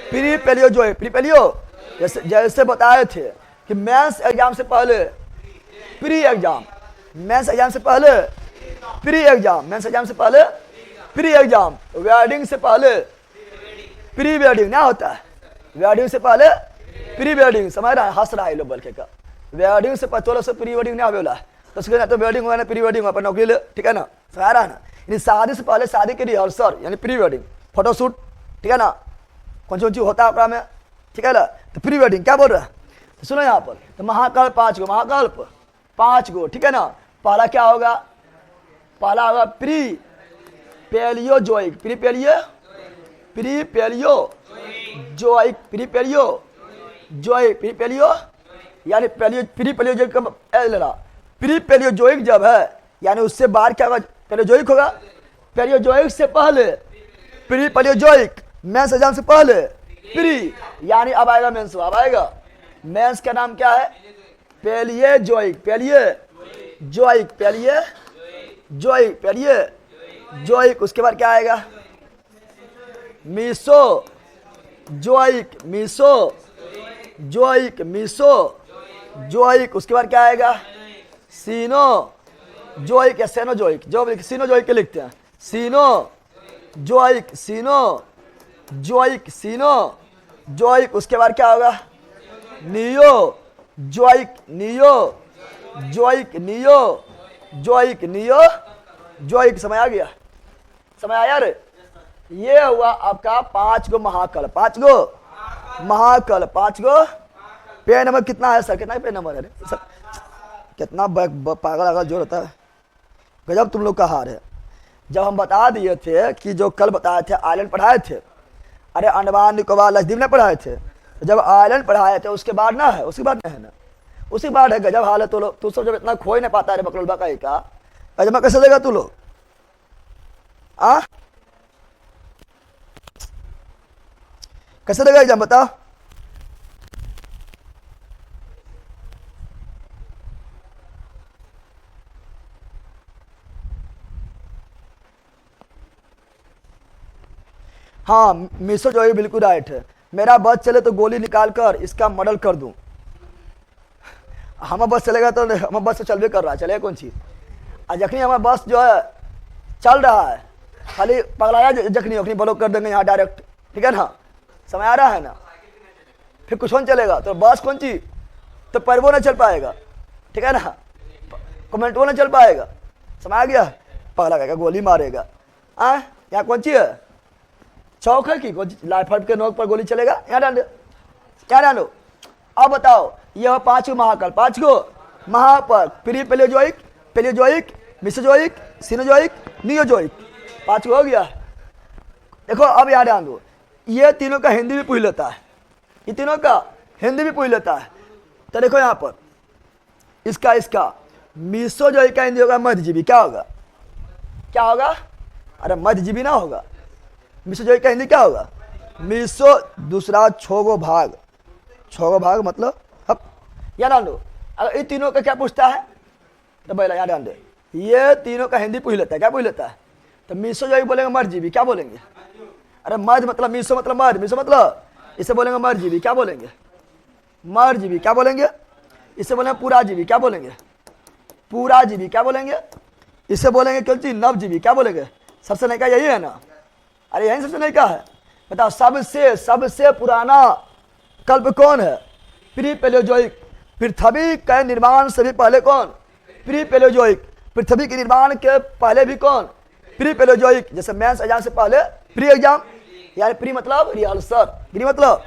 Speaker 1: प्री पैलियोजोइक, प्री पैलियो जैसे बताए थे कि मेंस एग्जाम से पहले प्री एग्जाम, मेंस एग्जाम से पहले प्री एग्जाम, मेंस एग्जाम से पहले प्री एग्जाम, वेडिंग से पहले प्री वेडिंग ना होता है, वेडिंग से पहले प्री वेडिंग। समझ रहा है? हंस रहा है लोग बल्कि का, वेडिंग से 15 से प्री वेडिंग नहीं बोला तो उसके तो वेडिंग हुआ ना प्री वेडिंग अपन नौकरी ले, ठीक है ना? समझ रहा है ना? यानी शादी से पहले शादी की रिहर्सल यानी प्री वेडिंग, फोटोशूट, ठीक है ना? कौन सी होता है अपना में, ठीक है ना? तो प्री वेडिंग क्या बोल रहा है? तो सुनो यहाँ पर, तो महाकल्प 5 गो, महाकल्प 5 गो, ठीक है ना? पहला क्या होगा? पहला होगा pre Paleozoic, pre Paleozoic, pre Paleozoic, pre paleo यानी प्री पैलियोजोइक का लेना। प्री पैलियोजोइक जब है यानी उससे बाहर क्या होगा? पैलियोजोइक होगा। पैलियोजोइक से पहले प्री पैलियोजोइक, मेंस एग्जाम से पहले प्री यानी अब आएगा मेंस, अब आएगा मेंस का नाम क्या है? Palaeozoic, Palaeozoic, Palaeozoic, Palaeozoic. उसके बाद क्या आएगा? Mesozoic, Mesozoic, Mesozoic. उसके बाद क्या आएगा? सीनोजोइक या सेनोजोइक, जो सीनोजोइक के लिखते हैं, सीनोजोइक, सीनोजोइक, सीनोजोइक। उसके बाद क्या होगा? Neozoic, Neozoic, Neozoic, Neozoic. समय आ गया? समय आया रे? ये हुआ आपका 5 गो महाकल्प, 5 गो महाकल्प, 5 गो। पेज नंबर कितना है सर? कितना पेज नंबर है सर? कितना पागल आगल जोर होता है, गजब तुम लोग का हार है। जब हम बता दिए थे कि जो कल बताए थे आइलैंड पढ़ाए थे, अरे अंडमान निकोबार लक्षद्वीप ने पढ़ाए थे, तो जब आइलैंड पढ़ाए थे उसके बाद ना है, उसके बाद नहीं है ना, उसी बाद है। गजब हाल है तो लोग, तू सब जब इतना खो ही नहीं पाता है बकरोल बकाई का, अजमा कैसे देगा तू लोग? आ कैसे देगा एग्जाम बताओ? हाँ मिसो जो है बिल्कुल राइट है। मेरा बस चले तो गोली निकाल कर इसका मर्डर कर दूं। हमारा बस चलेगा तो हमारा बस तो चलबे कर रहा है, चलेगा कौन चीज? और जखनी हमारा बस जो है चल रहा है, खाली पगलाया जखनी अखनी ब्लॉक कर देंगे यहाँ डायरेक्ट, ठीक है ना? समय आ रहा है ना? फिर कुछ नहीं चलेगा तो बस कौन चीज? तो पैरवो नहीं चल पाएगा, ठीक है ना? कमेंटवो नहीं चल पाएगा। समय आ गया? पगला क्या गोली मारेगा? यहाँ कौन चीज है? चौक है कि लाइफ के नोक पर गोली चलेगा? यहाँ डाल दो, क्या डालो? अब बताओ, ये 5 गो महाकल्प, 5 गो महापर pre Paleozoic, Paleozoic, Mesozoic, Cenozoic, Neozoic, 5 गो हो गया। देखो अब यहाँ डाल दो, ये तीनों का हिंदी भी पूछ लेता है, ये तीनों का हिंदी भी पूछ लेता है। तो देखो यहाँ पर इसका मिसोजोइक का हिंदी होगा मध्यजीवी। क्या होगा? क्या होगा? अरे मध्यजीवी ना होगा। मिसोजोइक का हिंदी क्या होगा? मिसो दूसरा 6 गो भाग, 6 गो भाग मतलब अब याद डाल दो। अगर इन तीनों का क्या पूछता है तो पहला याद डाल दे, ये तीनों का हिंदी पूछ लेता है। क्या पूछ लेता है? तो मिसोजोइक बोलेंगे मध्यजीवी। क्या बोलेंगे? अरे मध्य मतलब मिसो मतलब मध्य, मिसो मतलब इसे बोलेंगे मध्यजीवी। क्या बोलेंगे? मध्यजीवी। क्या बोलेंगे? इसे बोलेंगे पुराजीवी। क्या बोलेंगे? पूरा जीवी, क्या बोलेंगे इसे, बोलेंगे कौन चीज, नव जीवी, क्या बोलेंगे, सबसे नया यही है ना, अरे यही सबसे नया है। बताओ सबसे पुराना कल्प कौन है, प्री पैलेयोजोइक। पृथ्वी के निर्माण से भी पहले कौन, प्री पैलेयोजोइक। पृथ्वी के निर्माण के पहले भी कौन, प्री पैलेयोजोइक। जैसे मेंस एग्जाम से पहले प्री एग्जाम, यानी प्री मतलब रिहर्सल, प्री मतलब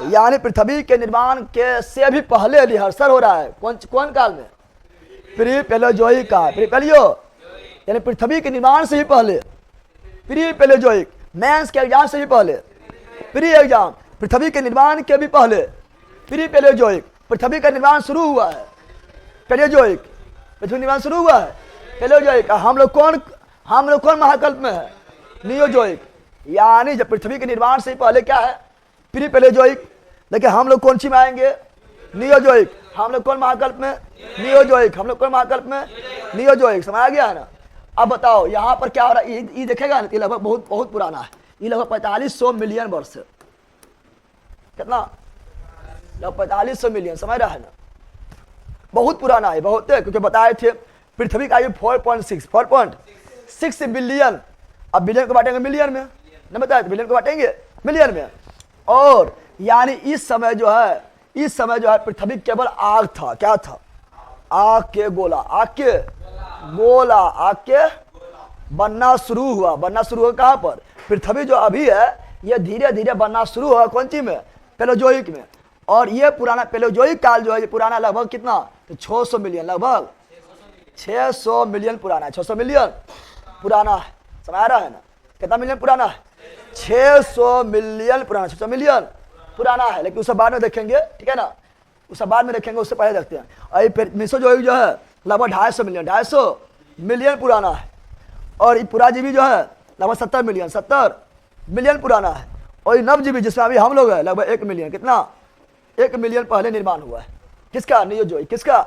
Speaker 1: यानी पृथ्वी के निर्माण के से भी पहले रिहर्सल हो रहा है। कौन काल में, प्री पैलेयोजोइक का, प्री पैलियो यानी पृथ्वी के निर्माण से भी पहले, प्री पैलेयोजोइक। मेंस के एग्जाम से भी पहले प्री एग्जाम, पृथ्वी के निर्माण के भी पहले प्री पैलेयोजोइक। पृथ्वी का निर्माण शुरू हुआ है पैलेयोजोइक, पृथ्वी निर्माण शुरू हुआ है पैलेयोजोइक। हम लोग कौन महाकल्प में है, नियोजोइक। यानी जब पृथ्वी के निर्माण से पहले क्या है, प्री पैलेयोजोइक। देखिए हम लोग कौन सी में आएंगे, नियोजोइक। हम लोग कौन महाकल्प में, नियोजोइक। हम लोग कौन महाकल्प में, नियोजोइक। समझ आ गया है ना। अब बताओ यहाँ पर क्या हो रहा है, ये देखेगा ना, ये लगभग बहुत पुराना है, ये लगभग 4500 मिलियन वर्ष है। कितना, लगभग 4500 मिलियन, समझ रहा है ना, बहुत पुराना है, बहुत है। क्योंकि बताए थे पृथ्वी का आयु 4.6 बिलियन। अब बिलियन को बांटेंगे मिलियन में, नहीं बताया, बिलियन को बांटेंगे मिलियन में। और यानी इस समय जो है पृथ्वी केवल आग था, क्या था, आग के गोला, आग के बनना शुरू हुआ। कहाँ पर, पृथ्वी जो अभी है ये धीरे धीरे बनना शुरू हुआ कौन सी में, पैलेयोजोइक में। और ये पुराना पैलेयोजोइक काल जो है ये पुराना लगभग कितना, तो 600 मिलियन, लगभग 600 मिलियन पुराना है, 600 मिलियन पुराना है। समझ आ रहा है ना, कितना मिलियन पुराना है, 600 मिलियन पुराना, 600 मिलियन पुराना है। लेकिन उसे बाद में देखेंगे, ठीक है ना, उसे बाद में देखेंगे, उससे पहले देखते हैं। और मेसोजोइक जो है लगभग 250 मिलियन पुराना है। और ये पुराजीवी जो है लगभग 70 मिलियन पुराना है। और ये नवजीवी जिसमें अभी हम लोग हैं लगभग 1 मिलियन, कितना, 1 मिलियन पहले निर्माण हुआ है। किसका, नियोजोइक। किसका,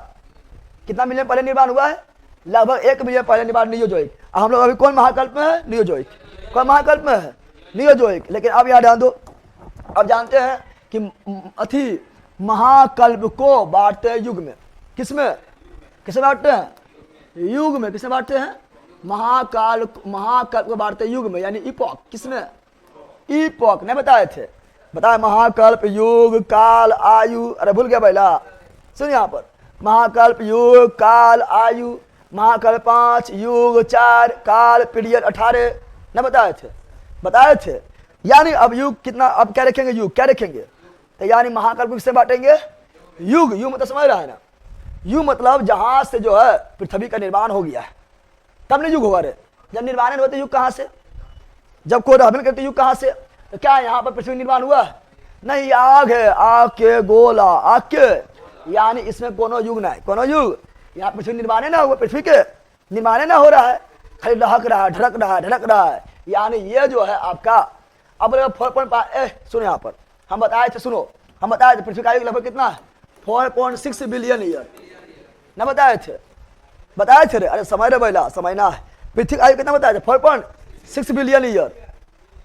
Speaker 1: कितना मिलियन पहले निर्माण हुआ है, लगभग 1 मिलियन पहले निर्माण, नियोजोइक। हम लोग अभी कौन महाकल्प में है, नियोजोइक। कौन महाकल्प में है, नियोजोइक। लेकिन अब यहाँ ध्यान दो, अब जानते हैं कि महाकल्प को बांटते हैं युग में, किसमें, किसे बांटते हैं, युग में। किसे बांटते हैं, महाकल्प को बांटते हैं युग में, यानी इपॉक। किसमें, इपॉक नहीं बताए थे, बताए महाकल्प, युग, काल, आयु। अरे भूल गया पहला, सुन यहाँ पर, महाकल्प, युग, काल, आयु। महाकल्प 5, युग 4, काल पीरियड 18 नहीं बताए थे। यानी अब युग कितना, अब क्या रखेंगे, युग क्या रखेंगे, तो यानी महाकल्प किससे बांटेंगे, युग मतलब समझ रहा है ना, युग मतलब जहां से जो है पृथ्वी का निर्माण हो गया है तब नहीं युग होगा रे। जब निर्माण नहीं होते युग कहाँ से, जब कोई रहबन करते युग कहाँ से, तो क्या यहाँ पर पृथ्वी निर्माण हुआ है, नहीं, आग है, आग के गोला, आग के, यानी इसमें कोनो युग ना है, कोनो युग। यहाँ पृथ्वी निर्माण ना हुआ, पृथ्वी के निर्माण ना हो रहा है, खाली लहक रहा है, ढड़क रहा है। यानी ये जो है आपका, अब 4.5, सुनो यहाँ पर हम बताए थे, सुनो हम बताए थे पृथ्वी का आयु लगभग कितना है, 4.6 बिलियन ईयर ना बताए थे रे। अरे समय रे बैला, समय ना है। पृथ्वी का आयु कितना बताए थे, 4.6 बिलियन ईयर।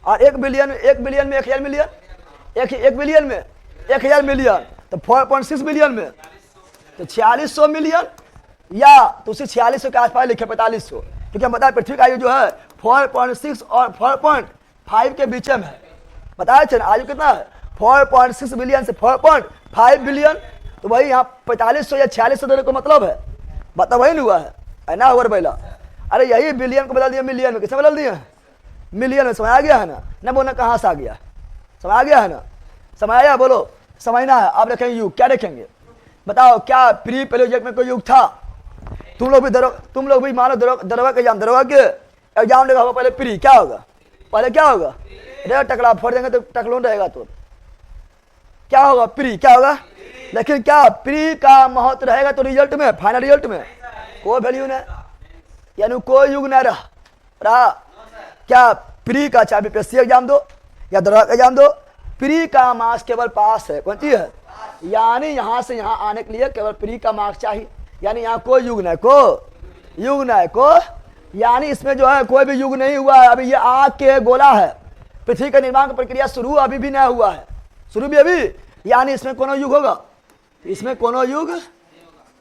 Speaker 1: और 1 बिलियन में 1 1000 मिलियन, 1 बिलियन में 1000 मिलियन, तो 4.6 बिलियन में तो 4600 मिलियन, या तो उसे 4600 के आसपास लिखे, 4500। क्योंकि हम बताए पृथ्वी का आयु जो है 4.6 और 4.5 के बीच में है। बताया थे ना, आयु कितना है, 4.6 बिलियन से 4.5 बिलियन। तो वही यहाँ 4500 या 4600 देने को मतलब है, बता वही नहीं हुआ है ना, ओवर बैला। अरे यही बिलियन को बदल दिया मिलियन में, किसने बदल दिया, मिलियन में। समझ आ गया है ना बोलना कहाँ से आ गया, समझ आ गया है ना, समझ आया, बोलो समझना है। आप रखेंगे युग, क्या रखेंगे बताओ, क्या प्री पैलेयोजोइक में कोई युग था, तुम लोग भी मानो दरोगा के एग्जाम देगा होगा, पहले प्री क्या होगा, पहले क्या होगा, रे टकला फोड़ देंगे तो टकलोन रहेगा, तो क्या होगा, प्री क्या होगा। लेकिन क्या प्री का महत्व रहेगा तो रिजल्ट में, फाइनल रिजल्ट में कोई वैल्यू नहीं, यानी कोई युग नहीं रहा। क्या प्री का, चाहे बीपीएससी एग्जाम दो या दरोगा एग्जाम दो, प्री का मार्क्स केवल पास है, कौन चीज है, यानी यहाँ से यहाँ आने के लिए केवल प्री का मार्क्स चाहिए। यानी यहाँ कोई युग नहीं, यानी इसमें जो है कोई भी युग नहीं हुआ है। अभी ये आग के गोला है, पृथ्वी का निर्माण की प्रक्रिया शुरू अभी भी नहीं हुआ है, शुरू भी अभी, यानी इसमें कोनो युग होगा, इसमें कोनो युग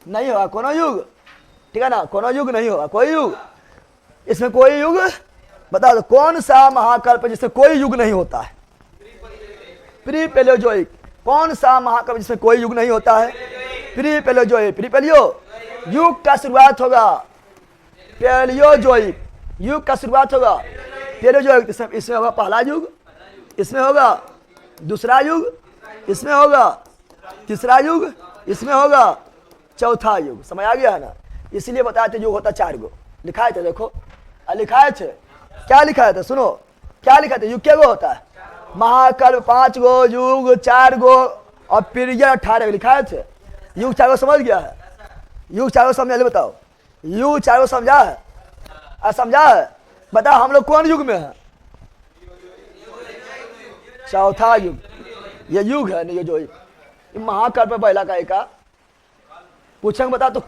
Speaker 1: नहीं होगा, कोनो युग ठीक है ना, कोनो युग नहीं होगा, कोई युग, इसमें कोई युग, बता दो कौन सा महाकल्प जिसमें कोई युग नहीं होता है? Pre Palaeozoic. कौन सा महाकल्प जिसमें कोई युग नहीं होता है? Pre Paleozoic. प्री पैलियो युग का शुरुआत होगा, पैलियोजोइक युग का शुरुआत होगा, पैलियोजोइक। इसमें होगा पहला युग, इसमें होगा दूसरा युग, इसमें होगा तीसरा युग, इसमें होगा चौथा युग। समझ आ गया है ना? इसलिए बताए थे युग होता 4 गो, लिखाए थे, देखो लिखाए थे, क्या लिखाए थे, सुनो क्या लिखा था, युग क्या गो होता है? महाकल्प 5 गो, युग 4 गो और पीरियड 18 गो लिखाए थे। युग 4 गो समझ गया है? युग 4 गो समझा? बताओ, युग 4 गो समझा है? समझा है? बताओ हम लोग कौन युग में है? चौथा युग। ये युग है नहीं, जो महाकल्प पहला का एक पूछेंगे, बता तो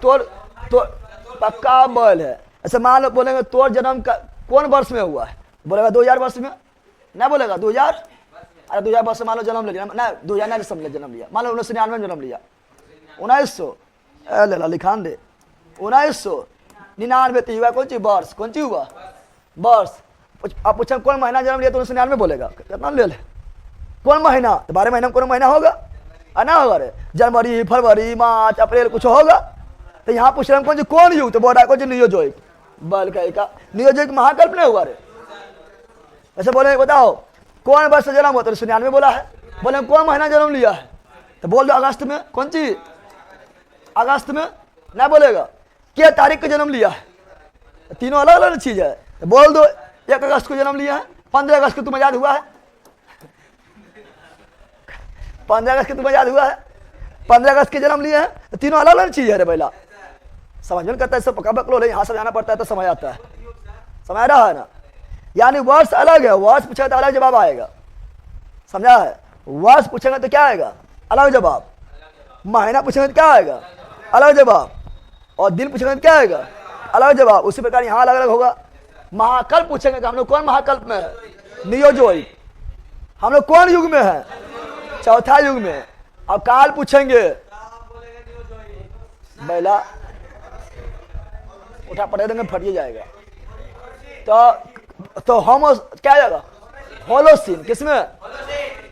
Speaker 1: पक्का बल है। ऐसे मान लो बोलेंगे तोर जन्म का कौन वर्ष में हुआ है? बोलेगा 2000 वर्ष में, ना बोलेगा 2000, अरे 2000 वर्ष में मान लो जन्म ले लिया ना, 2000 समझ जन्म लिया, मान लो 1999 में जन्म लिया, 1900 ले लिखान दे, 1999 तो हुआ कौन सी वर्ष, कौन सी हुआ वर्ष। अब पूछे कौन महीना जन्म लिया तो 1999 बोलेगा, कितना ले ले कौन महीना, तो 12 महीना में कौन महीना होगा ना होगा रे, जनवरी फरवरी मार्च अप्रैल कुछ होगा। तो यहाँ पूछ रहे हैं कौन सी कौन युग, तो बोल रहा है कौन सी नियोजोइक, बल का नियोजोइक महाकल्प नहीं हुआ रे। ऐसे बोले बताओ कौन वर्ष जन्म हुआ, तो 1999 बोला है। बोले कौन महीना जन्म लिया है, तो बोल दो अगस्त में, कौन सी अगस्त में, ना बोलेगा क्या तारीख को जन्म लिया है, तीनों अलग अलग चीज है। तो बोल दो 1 अगस्त को जन्म लिया है, 15 अगस्त को तुम्हें याद हुआ है, 15 अगस्त को तुम्हें याद हुआ है, 15 अगस्त के जन्म लिए हैं, तो तीनों अलग अलग चीज है रे पहला। समझ में करता है, सब पक्का बकलो यहाँ समझाना पड़ता है तो समझ आता है, समझ रहा है ना? यानी वर्ष अलग है, वर्ष पूछेगा तो अलग जवाब आएगा, समझा है? वर्ष पूछेंगे तो क्या आएगा, अलग जवाब। महीना पूछेंगे तो क्या आएगा, अलग जवाब। और दिन पूछेंगे तो क्या आएगा, अलग जवाब। उसी प्रकार यहाँ अलग अलग होगा। महाकल्प पूछेंगे कि हम लोग कौन महाकल्प में है, नियोजोइक। हम लोग कौन युग में है, चौथा युग में। अब काल पूछेंगे, बैला उठा पटे देंगे फटिए जाएगा। तो हम क्या जाएगा, होलोसीन, किसमें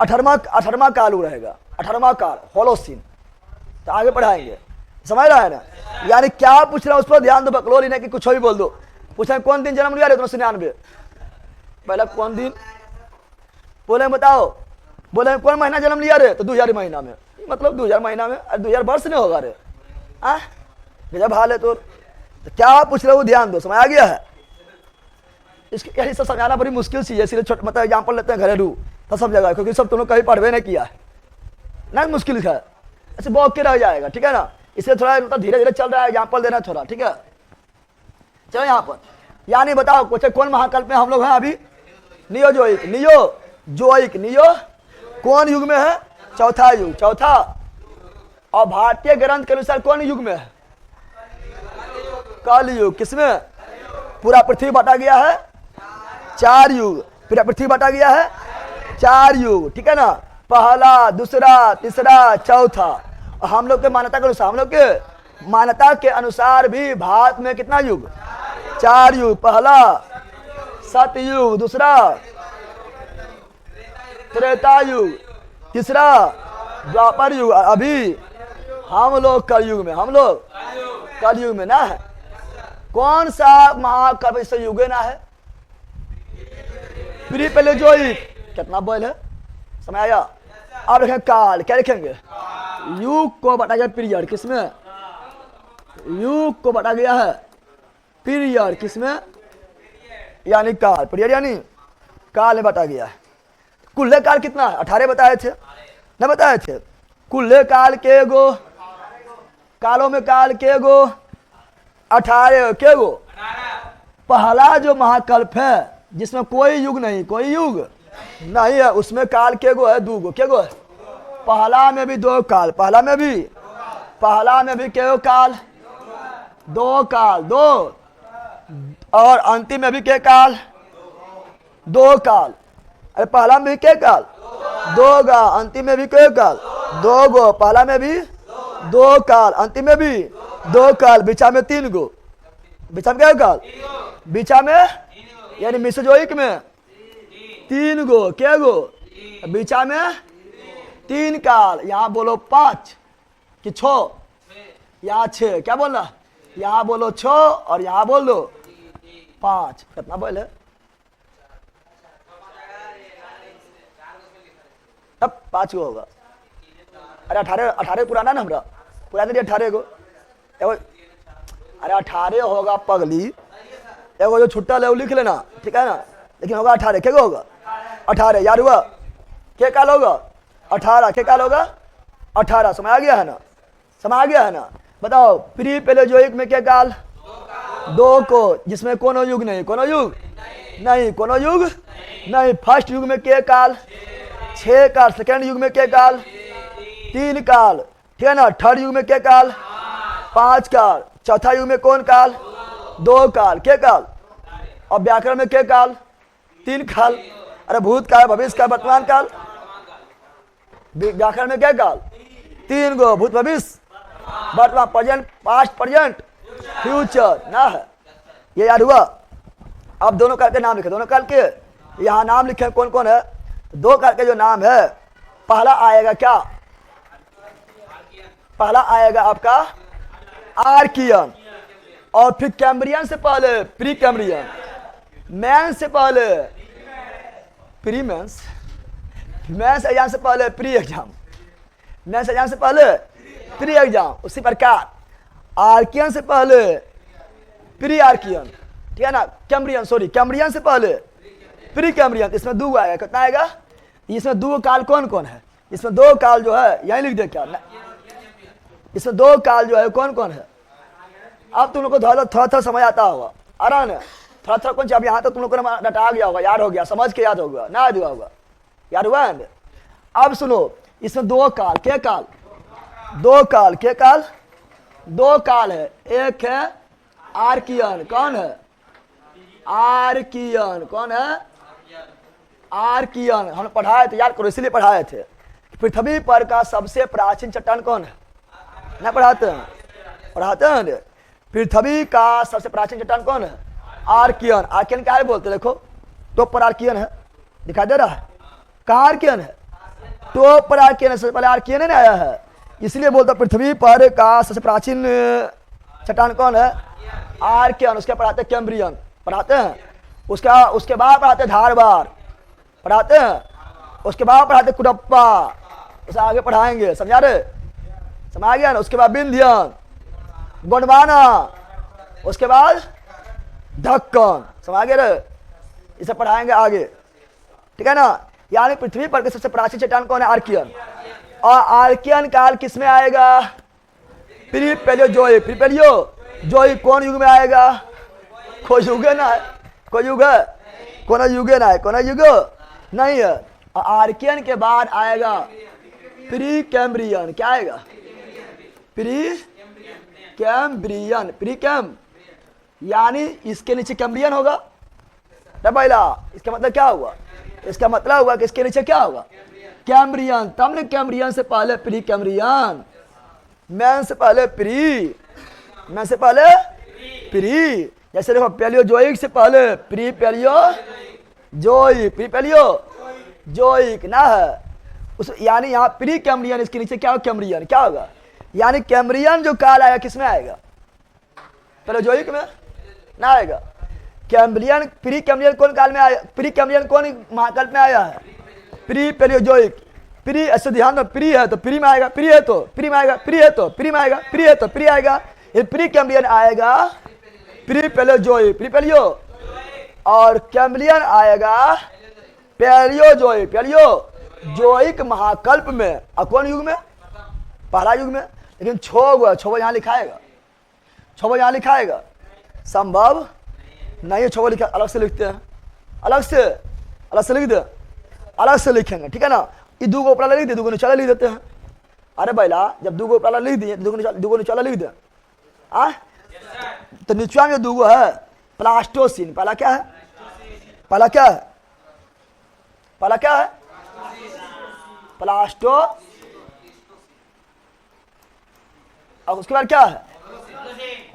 Speaker 1: 18वां काल रहेगा, 18वां काल होलोसीन। तो आगे पढ़ाएंगे, समझ रहा है ना? यानी क्या पूछ रहा है उस पर ध्यान दो, बकलो लेने की कुछ भी बोल दो। पूछा कौन दिन जन्म लिया रे 1999, पहला कौन दिन बोले बताओ, बोले कौन महीना जन्म लिया रे, तो 2000 महीना में, मतलब 2000 महीना में, अरे 2000 वर्ष नहीं होगा रे, गजब हाल है। तो क्या पूछ रहे हो ध्यान दो, समझ आ गया है? इसके यही सब समझाना बड़ी मुश्किल चीज है, इसलिए छोटा मतलब एग्जाम्पल लेते हैं घरेलू तो सब जगह, क्योंकि सब तुम लोग कहीं पढ़वे नहीं किया है ना, मुश्किल है, ऐसे बौक के रह जाएगा, ठीक है ना? इसलिए थोड़ा मतलब धीरे धीरे चल रहा है, एग्जाम्पल देना थोड़ा, ठीक है? चलो यहाँ पर, यानी बताओ कुछ कौन महाकल्प में हम लोग हैं अभी, नियोजोइक। नियोजोइक नियो कौन युग में है, चौथा युग, चौथा। और भारतीय ग्रंथ के अनुसार कौन युग में है, कल युग। किसमें, पूरा पृथ्वी बांटा गया है 4 युग, पूरा पृथ्वी बांटा गया है 4 युग, ठीक है ना? पहला, दूसरा, तीसरा, चौथा। और हम लोग के मान्यता के अनुसार, हम लोग के मान्यता के अनुसार भी भारत में कितना युग, 4 युग। पहला सतयुग, दूसरा त्रेता युग, तीसरा द्वापर युग। अभी हम लोग कलयुग में, हम लोग कलयुग में ना है। कौन सा महाकल्प से युग ना है, प्री पैलियोजोइक। कितना बल है, समझ आया? अब लिखेंगे काल, क्या लिखेंगे, युग को बटा गया पीरियड, किसमें, युग को बटा गया है पीरियड, किसमें, यानी काल, पीरियड यानी काल में बटा गया है। कुल्ले काल कितना है, 18 बताए थे न, बताए थे? कुल्ले काल के गो, कालों में काल के गो 18 के गो। पहला जो महाकल्प है जिसमें कोई युग नहीं, कोई युग नहीं है, उसमें काल के गो है 2 गो, के गो है? पहला में भी 2 काल, पहला में भी के गो काल, 2 काल, 2। और अंतिम में भी के काल, 2 काल। अरे पहला में भी के काल, 2 गा, अंतिम में भी के काल, 2 गो। पहला में भी 2 काल, अंतिम में भी 2 काल, बीचा में 3 गो। बीचा में क्या काल? बीचा में यानी मिसोजोइक में 3 गो, क्या गो? बीचा में 3 काल। यहाँ बोलो 5 कि 6, यहाँ 6, क्या बोलना? यहाँ बोलो 6 और यहाँ बोल दो 5। कितना बोले? तब 5 गो होगा। अरे 18 पुराना ना हमरा, पुराना नहीं 18 गो। अरे 18 होगा पगली, एगो जो छुट्टा ले लिख लेना, ठीक है ना, लेकिन होगा 18। क्या होगा? 18 यार हुआ। क्या काल होगा? 18। क्या काल होगा? 18। समझ आ गया है ना? समझ आ गया है ना? बताओ प्री पैलेयोजोइक में क्या काल? 2 को, जिसमें कोनो युग नहीं, कोनो युग नहीं, कोनो युग नहीं। फर्स्ट युग में क्या काल? 6 काल। सेकेंड युग में क्या काल? 3 काल, ठीक है ना। थर्ड युग में क्या काल? 5 काल। चौथा युग में कौन काल? 2 काल। क्या काल? और व्याकरण में क्या काल? 3 काल। अरे भूतकाल, भविष्य काल, वर्तमान काल। व्याकरण में क्या काल? 3 गो, भूत, भविष्य, वर्तमान, प्रेजेंट, पास्ट, प्रेजेंट, फ्यूचर ना है। ये याद हुआ? अब दोनों काल के नाम लिखे, दोनों काल के यहाँ नाम लिखे कौन कौन है? 2 काल के जो नाम है, पहला आएगा क्या? पहला आएगा आपका आर्कियन, और फिर कैम्ब्रियन से पहले प्री कैम्ब्रियन, मैन से पहले प्री मेंस, मेंस एग्जाम से पहले प्री एग्जाम, मेंस एग्जाम से पहले प्री एग्जाम। उसी प्रकार आर्कियन से पहले प्री आर्कियन, ठीक है ना। कैम्ब्रियन, सॉरी, कैम्ब्रियन से पहले प्री कैम्ब्रियन। इसमें 2 आएगा। कितना आएगा? इसमें 2 काल कौन कौन है? इसमें 2 काल जो है यही लिख दे क्या? इसमें 2 काल जो है कौन कौन है? अब तुम लोग को थोड़ा समझ आता होगा, आराम है। थोड़ा कौन? अब यहाँ तक तुम लोग को रटा गया होगा, याद हो गया, समझ के याद होगा, ना याद हुआ होगा? याद हुआ है? अब सुनो, इसमें 2 काल। क्या काल? 2 काल। क्या काल? 2 काल है। एक है आर्कियन। कौन है? आर्कियन। कौन है? आर्कियन। हमने पढ़ाए थे, याद करो, इसलिए पढ़ाए थे। पृथ्वी पर का सबसे प्राचीन चट्टान कौन है? ना पढ़ाते हैं? पढ़ाते हैं। पृथ्वी का सबसे प्राचीन चट्टान कौन है? आर्कियन। आर्कियन क्या है बोलते? देखो, टॉप पर आर्कियन है, दिखाई दे रहा है? कहाँ आर्कियन है? टॉप पर आर्कियन है। सबसे पहले आर्कियन है ना आया है, इसलिए बोलता पृथ्वी पर का सबसे प्राचीन चट्टान कौन है? आर्कियन। उसके पढ़ाते कैम्ब्रियन, पढ़ाते हैं। उसके बाद पढ़ाते धारवार, पढ़ाते हैं। उसके बाद पढ़ाते कुडप्पा, उसे आगे पढ़ाएंगे, समझा रहे? समझ आ गया ना? उसके बाद विंध्यन, गोंडवाना, उसके बाद ढक्कन, समझ गए रे? इसे पढ़ाएंगे आगे, ठीक है ना। यानी पृथ्वी पर के सबसे प्राचीन चट्टान कौन है? आर्कियन। और आर्कियन काल किसमें आएगा? Pre Paleozoic. प्री पैलियोजोइक कौन युग में आएगा? कोई युग ना है, कोई युग है, कौन युग ना है, कौन युग नहीं है। और आर्कियन के बाद आएगा प्री कैम्ब्रियन। क्या आएगा? Pre Cambrian. प्री कैम यानी इसके नीचे कैम्ब्रियन होगा ना पहला। इसका मतलब क्या हुआ? इसका मतलब हुआ कि इसके नीचे क्या होगा? कैम्ब्रियन। तब ने कैम्ब्रियन से पहले प्री कैम्ब्रियन, मैन से पहले प्री, मैन से पहले प्री। जैसे देखो, पैलियोजोइक से पहले प्री पैलियोजोइक, प्री पैलियोजोइक ना है उस, यानी यहाँ प्री कैम्ब्रियन, इसके नीचे क्या होगा? कैम्ब्रियन। क्या होगा? यानी कैम्ब्रियन जो काल आएगा किसमें आएगा? पैलियोजोइक में ना आएगा। कैम्ब्रियन, प्री कैम्ब्रियन कौन काल में आया? प्री कैम्ब्रियन कौन महाकाल में आया है? Pre Paleozoic. प्री, ऐसे ध्यान दो, प्री है तो प्री में आएगा, प्री है तो प्री में आएगा, प्री है तो प्री में आएगा, प्री है तो प्री आएगा। ये प्री कैम्ब्रियन आएगा प्री पैलियोजोइक, प्री पैलियो, और कैम्ब्रियन आएगा पैलियोजोइक, पैलियोजोइक महाकल्प में। और कौन युग में? पहला युग में। लेकिन 6 यहाँ लिखाएगा, 6 यहाँ लिखाएगा, संभव नहीं है। 6 लिखा, अलग से लिखते हैं, अलग से लिख दे, अलग से लिखेंगे, ठीक है ना। ये 2 गो ऊपर लिख दे, 2 गो नीचे लिख देते हैं। अरे भैया, जब 2 गो ऊपर लिख दिए, 2 गो नीचे लिख दे, तो नीचवा में 2 गो है प्लास्टोसिन। पहला क्या है? पहला क्या है? पहला क्या है? प्लास्टो, और उसके बाद क्या है?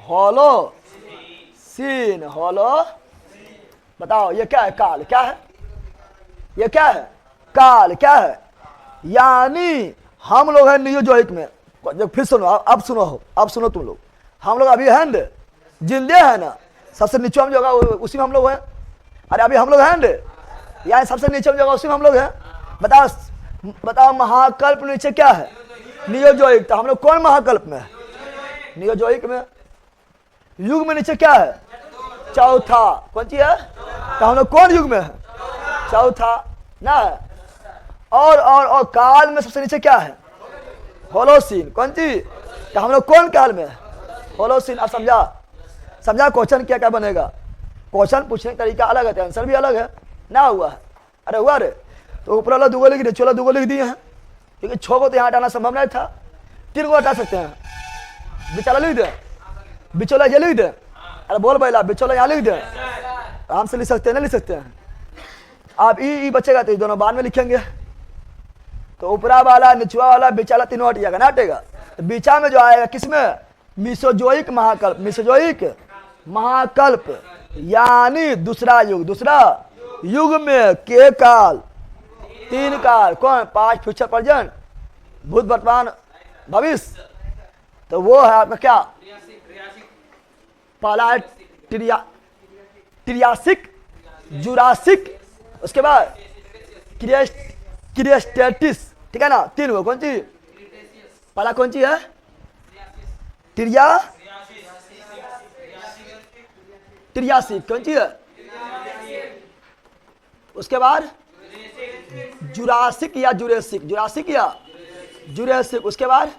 Speaker 1: होलो सीन होलो। बताओ ये क्या है? काल। क्या है ये? क्या है? काल। क्या है? यानी हम लोग हैं नियोजोइक में। जब फिर सुनो, अब सुनो हो, अब सुनो तुम लोग। हम लोग अभी हैं जिंदे हैं ना, सबसे नीचे हम जो होगा उसी में हम लोग हैं। अरे अभी हम लोग हैं यानी सबसे नीचे हम जो होगा उसी में हम लोग हैं। बताओ बताओ, महाकल्प नीचे क्या है? नियोजोइक। तो हम लोग कौन महाकल्प में है? नियोजोइक में। युग में नीचे क्या है? चौथा। कौन चीज है? तो हम लोग कौन युग में है? चौथा ना। और काल में सबसे नीचे क्या है? होलोसीन। कौन चीज? तो हम लोग कौन काल में है? होलोसीन। अब समझा क्वेश्चन क्या क्या बनेगा? क्वेश्चन पूछने का तरीका अलग है, आंसर भी अलग है ना। हुआ है? अरे हुआ रे। तो ऊपर वाला दुगो लिख दिए, चोला दुगो लिख दिए हैं, क्योंकि 6 को तो यहाँ हटाना संभव नहीं था। 3 को हटा सकते हैं। बिचौला लिख दे, बिचौला ये लिख दे। अरे बोल बैला, बिचौला यहाँ लिख दे। आराम से लिख सकते हैं, नहीं लिख सकते हैं? आप ई बचेगा तो दोनों बाद में लिखेंगे। तो ऊपरा वाला, निचवा वाला, बिचाला तीनों हट जाएगा ना, हटेगा। तो बीचा में जो आएगा किसमें? मीसोजोइक महाकल्प। मीसोजोइक महाकल्प यानी दूसरा युग। दूसरा युग में के काल? 3 काल। कौन? 5 फ्यूचर प्रेजेंट, भूत वर्तमान भविष्य। तो वो है आपका क्या? पहला है ट्रियासिक, जुरासिक, उसके बाद क्रिएस्टेटिस। ठीक है ना? 3 वो कौन सी? पहला कौन सी है? ट्रियासिक। कौन सी है? उसके बाद जुरासिक या जुरेसिक। जुरासिक या जुरेसिक। उसके बाद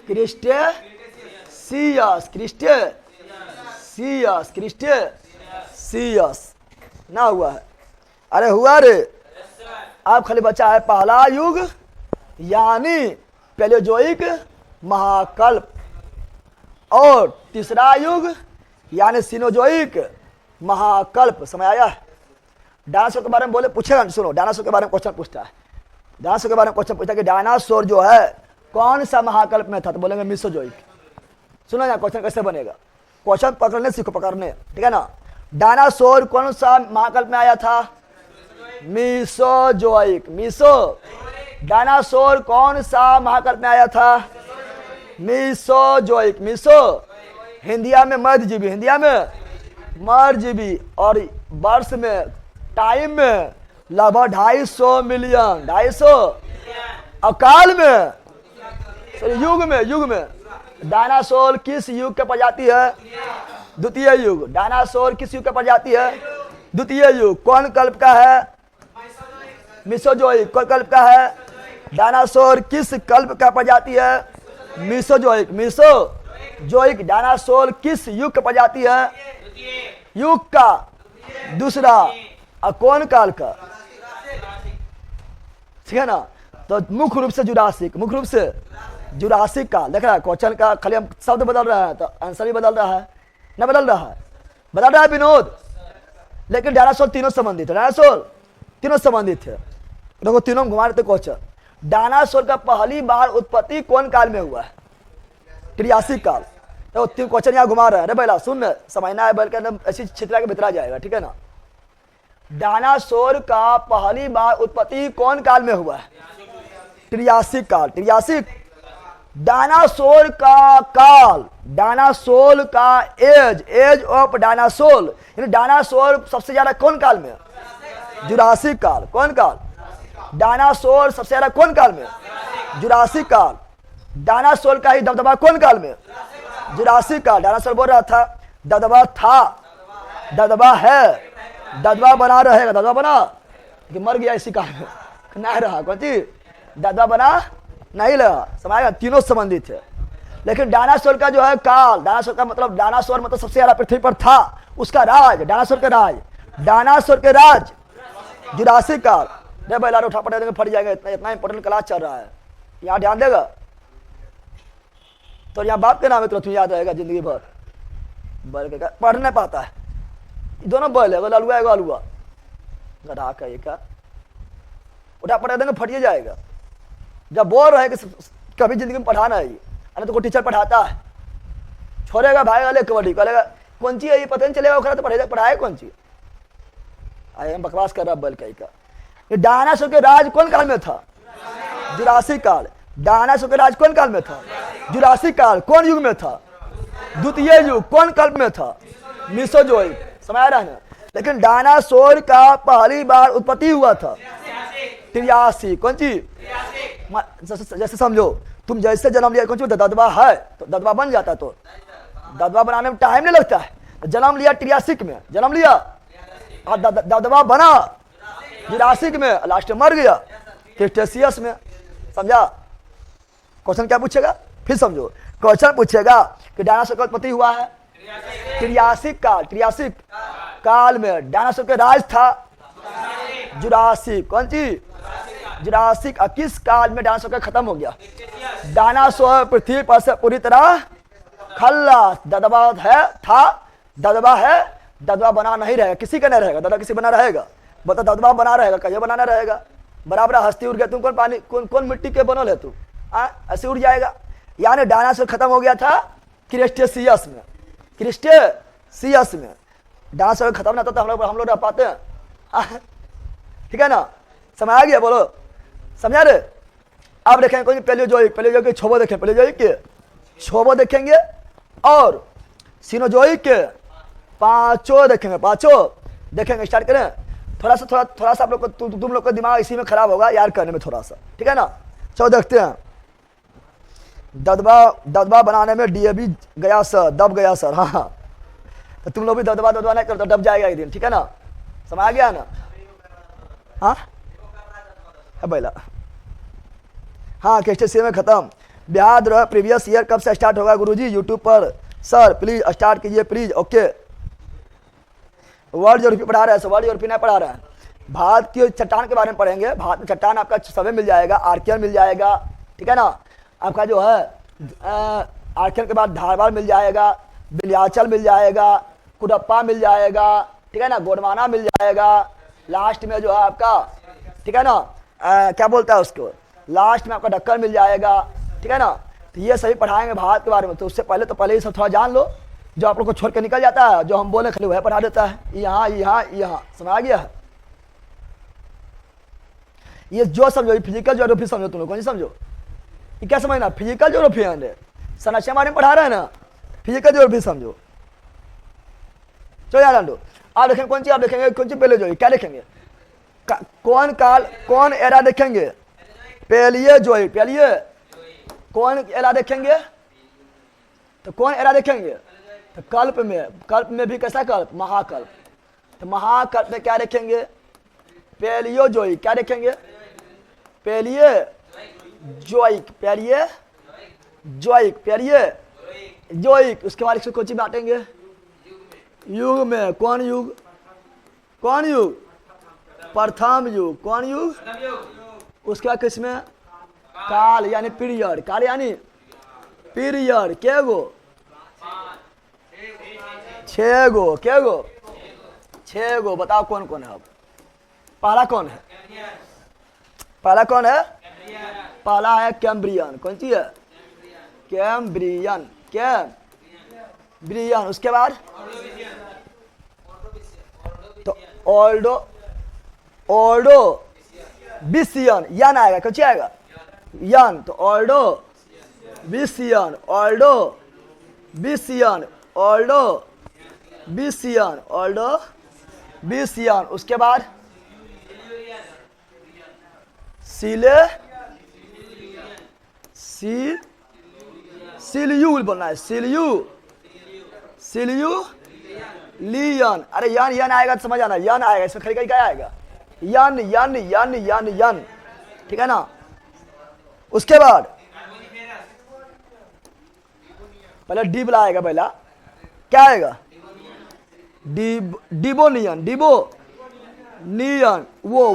Speaker 1: क्रिस्टेसियस। क्रिस्टेसियस ना हुआ है? अरे हुआ रे। अब खाली बचा है पहला युग यानी पैलियोजोइक महाकल्प, और तीसरा युग यानी सिनोजोइक महाकल्प। समझ आया? डायनासोर के बारे में बोले, पूछेगा। सुनो, डायनासोर के बारे में क्वेश्चन पूछता है। डायनासोर के बारे में क्वेश्चन पूछता है कि डायनासोर जो है कौन सा महाकल्प में था? तो बोलेंगे मीसोजोइक। सुनो ना क्वेश्चन कैसे बनेगा। क्वेश्चन पकड़ने सीखो, पकड़ने। ठीक है ना? डायनासोर कौन सा महाकल्प में आया था? मीसोजोइक। डायनासोर कौन सा महाकल्प में आया था? मीसोजोइक। हिंदिया में मध्यजीवी। हिंदिया में मध्यजीवी। और वर्ष में, टाइम में लगभग 250 मिलियन। 250। अकाल में, युग में डायनासोर किस युग के प्रजाति है? द्वितीय युग। डायनासोर किस युग के प्रजाति है? द्वितीय युग। कौन कल्प का है? मीसोजोइक। कौन कल्प का है? डायनासोर किस कल्प का प्रजाति है? मीसोजोइक। डायनासोर किस युग का प्रजाति है? युग का दूसरा। और कौन काल का? ठीक है ना? तो मुख्य रूप से जुरासिक। मुख्य रूप से जुरासिक काल। देख रहा है क्वेश्चन का खाली हम शब्द बदल रहा है तो आंसर भी बदल रहा है ना? बदल रहा है विनोद। लेकिन डायनासोर तीनों संबंधित है। डायनासोर तीनों संबंधित है। देखो तीनों घुमा रहे थे क्वेश्चन। डायनासोर का पहली बार उत्पत्ति कौन काल में हुआ है? ट्रियासिक काल। तो 3 क्वेश्चन यहाँ घुमा रहा है। अरे भाई सुन, समझना है, बल्कि ऐसी छितरा के भितरा जाएगा। ठीक है ना? डायनासोर का पहली बार उत्पत्ति कौन काल में हुआ है? ट्रियासिक काल। डायनासोर का काल, डायनासोर का एज ऑफ डायनासोर, यानी डायनासोर सबसे ज्यादा कौन काल में? जुरासिक काल। कौन काल? डायनासोर सबसे ज्यादा कौन काल में? जुरासिक काल। डायनासोर का ही दबदबा कौन काल में? जुरासिक काल। डायनासोर बोल रहा था दबदबा था, दबदबा है, दबदबा बना रहेगा। दबदबा बना कि मर गया इसी काल में? नहीं रहा। कौन चीज? दबदबा बना नहीं लगा। समझाएगा? तीनों संबंधित है। लेकिन डायनासोर का जो है काल, डायनासोर का मतलब, डायनासोर मतलब सबसे ज्यादा पृथ्वी पर था, उसका राज, डायनासोर का राज, डायनासोर के राज जुरासिक काल। रे बैला उठा पड़ा देंगे, फट जाएगा। इतना इंपॉर्टेंट क्लास चल रहा है, यहाँ ध्यान देगा तो यहाँ बाप के नाम है तो तुम्हें याद रहेगा जिंदगी भर। बैल के पढ़ नहीं पाता है। दोनों बैल है, ललुआ है अलुआ। गधा का ये का उठा पड़ा देंगे, फटिए जाएगा। जब बोल रहे कि कभी जिंदगी में पढ़ाना है, अरे तो कोई टीचर पढ़ाता है, छोड़ेगा भाई वाले कबड्डी, कहेगा कौन सी है ये पता नहीं चलेगा, तो पढ़ाए कौन सी? आए हम बकवास कर रहा बल कहीं का। ये डायनासोर के राज कौन काल में था? जुरासिक काल। डायनासोर के राज कौन काल में था? जुरासिक काल। कौन युग में था? द्वितीय युग। कौन कल्प में था? मीसोजोइक। समझ रहा है ना? लेकिन डायनासोर का पहली बार उत्पत्ति हुआ था 83। कौन सी? जैसे समझो तुम जैसे जन्म लिया, कौन सी ददबा है तो ददबा बन जाता, तो ददबा बनाने में टाइम नहीं लगता है। जन्म लिया 83 में, जन्म लिया और ददबा बना जुरासिक में, लास्ट में मर गया क्रिटेशियस में। समझा? क्वेश्चन क्या पूछेगा? फिर समझो, क्वेश्चन पूछेगा कि डायनासोर का उत्पत्ति हुआ है त्रियासिक काल। त्रियासिक काल में डायनासोर के राज था जुरासिक। कौन सी? जुरासिक। किस काल में डायनासोर का खत्म हो गया? डायनासोर पृथ्वी पर से पूरी तरह खल्लास। ददबा है था, ददबा है, ददबा बना नहीं रहेगा, किसी का नहीं रहेगा। ददबा किसी बना रहेगा? बता, ददबा बना रहेगा, कहीं बनाना रहेगा? बराबर हस्ती उड़ गया, तुम कौन पानी कौन मिट्टी के बनल है तू? ऐसे उड़ जाएगा। यानी डायनासोर खत्म हो गया था क्रिटेशियस में। क्रिटेशियस में डायनासोर खत्म ना तो हम लोग रह पाते हैं? ठीक है ना? समझ आ गया? बोलो, समझा रे? अब देखेंगे कौन? पैलियोजोइक। पैलियोजोइक के छोबो देखें, पैलियोजोइक के छोबो देखेंगे और सीनोजोइक के पांचों देखेंगे। पांचों देखेंगे। स्टार्ट करें? थोड़ा सा आप लोग को तुम लोग का दिमाग इसी में खराब होगा यार करने में थोड़ा सा, ठीक है ना? चलो देखते हैं। ददबा बनाने में डीएबी गया सर, दब गया सर। हाँ, तो तुम लोग भी ददबा नहीं करो तो दब जाएगा एक दिन, ठीक है ना? समझ आ गया ना? हाँ बैला, हाँ क्रिटेशियस में खत्म। बिहार द्रोह प्रीवियस ईयर कब से स्टार्ट होगा गुरुजी? यूट्यूब पर सर प्लीज स्टार्ट कीजिए प्लीज। ओके, वर्ल्ड ज्योग्राफी पढ़ा रहे हैं, वर्ल्ड ज्योग्राफी नहीं पढ़ा रहे हैं। भारत की चट्टान के बारे में पढ़ेंगे। भारत में चट्टान आपका सभी मिल जाएगा, आर्कियन मिल जाएगा, ठीक है ना? आपका जो है आर्कियन के बाद धारवाड़ मिल जाएगा, विंध्याचल मिल जाएगा, कुडप्पा मिल जाएगा, ठीक है ना? गोंडवाना मिल जाएगा, लास्ट में जो है आपका, ठीक है ना, क्या बोलता है उसको, लास्ट में आपका दक्कन मिल जाएगा, ठीक है ना? तो ये सभी पढ़ाएंगे भारत के बारे में। तो उससे पहले ये सब थोड़ा जान लो। जो आप लोग को छोड़ के निकल जाता है, जो हम बोले खाली वह पढ़ा देता है, यहाँ यहाँ यहाँ। समझ आ गया है? ये जो समझो, फिजिकल ज्योग्राफी समझो तुम लोग, कौन सी समझो? ये क्या समझना? फिजिकल ज्योग्राफी है, संरचना बारे में पढ़ा रहे हैं ना, फिजिकल ज्योग्राफी समझो। चलो यार लो, आप देखेंगे कौन सी? आप देखेंगे कौन सी? पहले जो क्या देखेंगे? कौन काल, कौन एरा देखेंगे? पैलियोजोइक। पैलियो कौन एरा देखेंगे? तो कौन एरा देखेंगे? तो कल्प में भी कैसा कल्प? महाकल्प। तो महाकल्प में क्या देखेंगे? पैलियोजोइक। क्या देखेंगे? पैलियोजोइक। पैलियोजोइक। उसके बाद इसको कौन सी बांटेंगे? युग में। कौन युग? कौन युग? प्रथम युग। कौन युग? उसके बाद किसमें? काल यानी पीरियड। काल यानी पीरियड। क्या गो? 6 गो। क्या गो? 6 गो। बताओ कौन कौन है? अब पहला कौन है? पहला कौन है? पहला है कैम्ब्रियन। कौन सी है? कैम्ब्रियन। कैम्ब्रियन। उसके बाद तो ऑर्डोविशियन। यन आएगा। कौन सी आएगा? यन। तो ऑर्डोविशियन। ऑर्डोविशियन। उसके बाद सिल्यूल बोलना है। सिल्यूलियन। अरे यन आएगा तो समझ आना, यन आएगा इसमें। खड़ी क्या आएगा? यन यन यन यन यन, ठीक है ना? उसके बाद पहले डीब लाएगा। पहला क्या आएगा? डिबोनियन। डिबोनियन। वो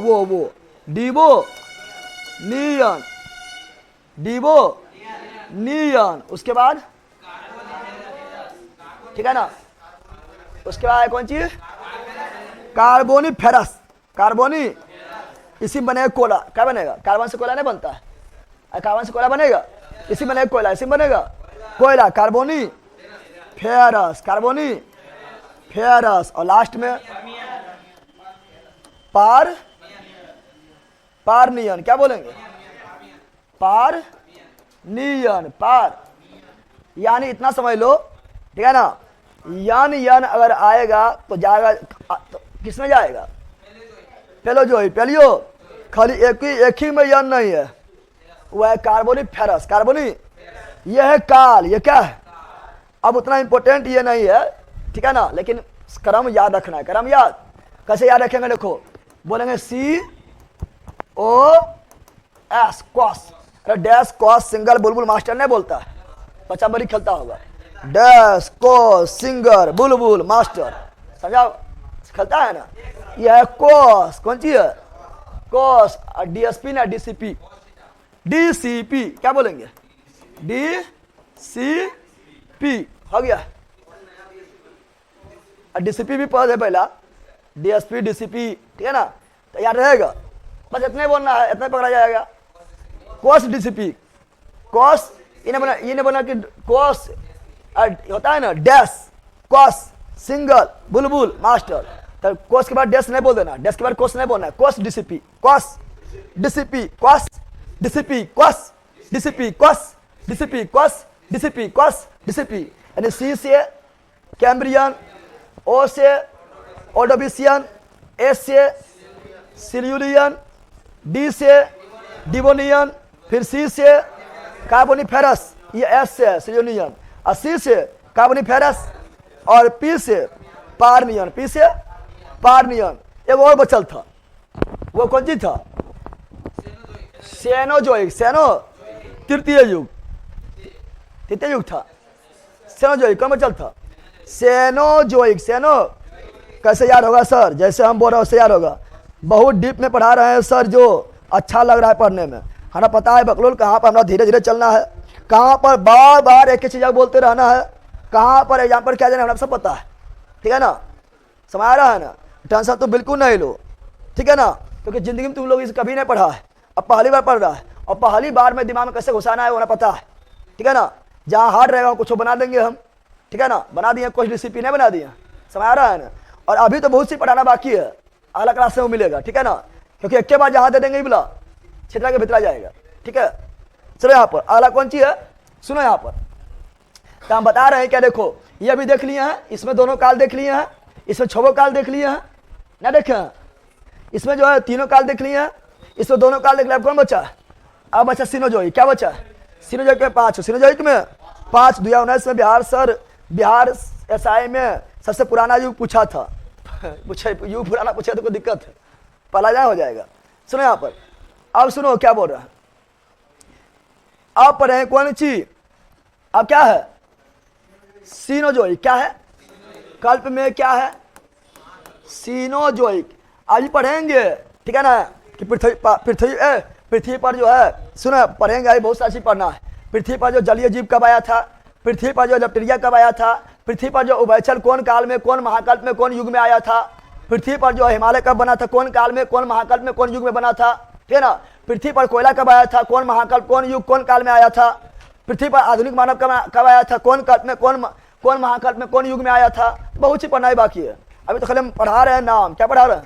Speaker 1: डिबोनियन। उसके बाद ठीक है ना? उसके बाद कौन चीज? कार्बोनिफेरस। कार्बोनी इसी में बनेगा कोयला। क्या बनेगा? कार्बन से कोयला नहीं बनता है, कार्बन से कोयला बनेगा, इसी बनेगा कोयला, इसी में बनेगा कोयला। कार्बोनिफेरस। कार्बोनिफेरस। फेरस, और लास्ट में पारनियन। क्या बोलेंगे? पारनियन, पार, यानी इतना समझ लो, ठीक है ना। यन अगर आएगा तो जाएगा, तो किस में जाएगा? पेलो जो ही, पेलियो, खाली एक ही में यन नहीं है, वह है कार्बोनिक फेरस, कार्बोनिक, यह है काल, ये क्या है? अब उतना इंपॉर्टेंट ये नहीं है, ठीक है ना, लेकिन क्रम याद रखना है। क्रम याद कैसे याद रखेंगे? देखो, बोलेंगे COS, कॉस, अरे डैश कॉस सिंगल बुलबुल मास्टर नहीं बोलता है, बच्चा बड़ी खेलता होगा, डैश कॉस सिंगल बुलबुल मास्टर, समझा? खेलता है ना। यह है कॉस, कौन सी है? कॉस, और DSP ना DCP, DCP क्या बोलेंगे? DCP हो गया। DCP भी पद है पहला, DSP DCP, ठीक है ना, तो याद रहेगा। बस इतने बोलना है, इतना पकड़ा जाएगा। कॉस DCP, कॉस, ये नहीं बोला कि कॉस होता है ना, डैश कॉस सिंगल बुलबुल मास्टर, तो कॉस के बाद डैश नहीं बोल देना, डैश के बाद कॉस नहीं बोलना है। Cos DCP, cos DCP, cos DCP, cos DCP, cos DCP, cos DCP, cos DCP, यानी C से कैम्ब्रियन, O से ओडोबिशियन, S से सिल्यूरियन, D से डिवोनियन, फिर C से कार्बोनिफेरस, ये S से सिल्यूरियन, और C से कार्बोनिफेरस, और P से पार्नियन, P से पार्नियन। एक और बचल था, वो कौन सी था? सेनोजोइक, सेनो तृतीय युग था। सेनोजोइक कौन बचल था? सेनोजोइक। सेनो कैसे याद होगा सर? जैसे हम बोल रहे हैं उससे याद होगा। बहुत डीप में पढ़ा रहे हैं सर, जो अच्छा लग रहा है पढ़ने में, हमें पता है बकलोल कहाँ पर हमारा धीरे धीरे चलना है, कहाँ पर बार बार एक ही चीज़ बोलते रहना है, कहाँ पर एग्जाम पर क्या देना है, हमें सब पता है, ठीक है ना। समझ आ रहा है ना? टेंशन तो बिल्कुल नहीं लो, ठीक है ना, क्योंकि जिंदगी में तुम लोग इसे कभी नहीं पढ़ा है, अब पहली बार पढ़ रहा है, और पहली बार में दिमाग में कैसे घुसाना है वो ना पता है, ठीक है ना। जहाँ हार्ड रहेगा कुछ बना देंगे हम, ठीक है ना, बना दिए, कुछ DCP नहीं बना दिए। समझ आ रहा है ना? और अभी तो बहुत सी पढ़ाना बाकी है, अगला क्लास में वो मिलेगा, ठीक है ना, क्योंकि एक के बाद जहाँ दे देंगे ही बोला छितरा के भितरा जाएगा, ठीक है। चलो यहाँ पर अगला कौन सी है, सुनो यहाँ पर, तो हम बता रहे हैं क्या, देखो ये अभी देख लिए हैं, इसमें दोनों काल देख लिए हैं, इसमें छो काल देख लिए हैं ना, देखे हैं, इसमें जो है तीनों काल देख लिए हैं, इसमें दोनों काल देख लिया। कौन बचा है? अब बचा सिनोजोइक। क्या बचा है? सिनोजोइक में 5, सिनोजोइक में 5, 2019 में बिहार SI में सबसे पुराना युग पूछा था, युग पुराना पूछा तो कोई दिक्कत है, पहला जाए हो जाएगा। सुनो यहाँ पर, अब सुनो क्या बोल रहा है, अब पढ़े कौन सी, अब क्या है? सीनोजोइक। क्या है? कल्प में क्या है? सीनोजोइक। आज पढ़ेंगे, ठीक है ना, कि पृथ्वी पर जो है, सुनो पढ़ेंगे, आज बहुत सारी चीज पढ़ना है। पृथ्वी पर जो जलीय जीव कब आया था, पृथ्वी पर जो बैक्टीरिया कब आया था, पृथ्वी पर जो उभयचर कौन काल में, कौन महाकल्प में, कौन युग में आया था, पृथ्वी पर जो हिमालय कब बना था, कौन काल में, कौन महाकल्प में, कौन युग में बना था, ठीक है ना। पृथ्वी पर कोयला कब आया था, कौन महाकल्प, कौन युग, कौन काल में आया था। पृथ्वी पर आधुनिक मानव कब आया था, कौन कल्प में, कौन महाकल्प में, कौन युग में आया था। बहुत सी पढ़ाई बाकी है, अभी तो खाली हम पढ़ा रहे हैं नाम। क्या पढ़ा रहे हैं?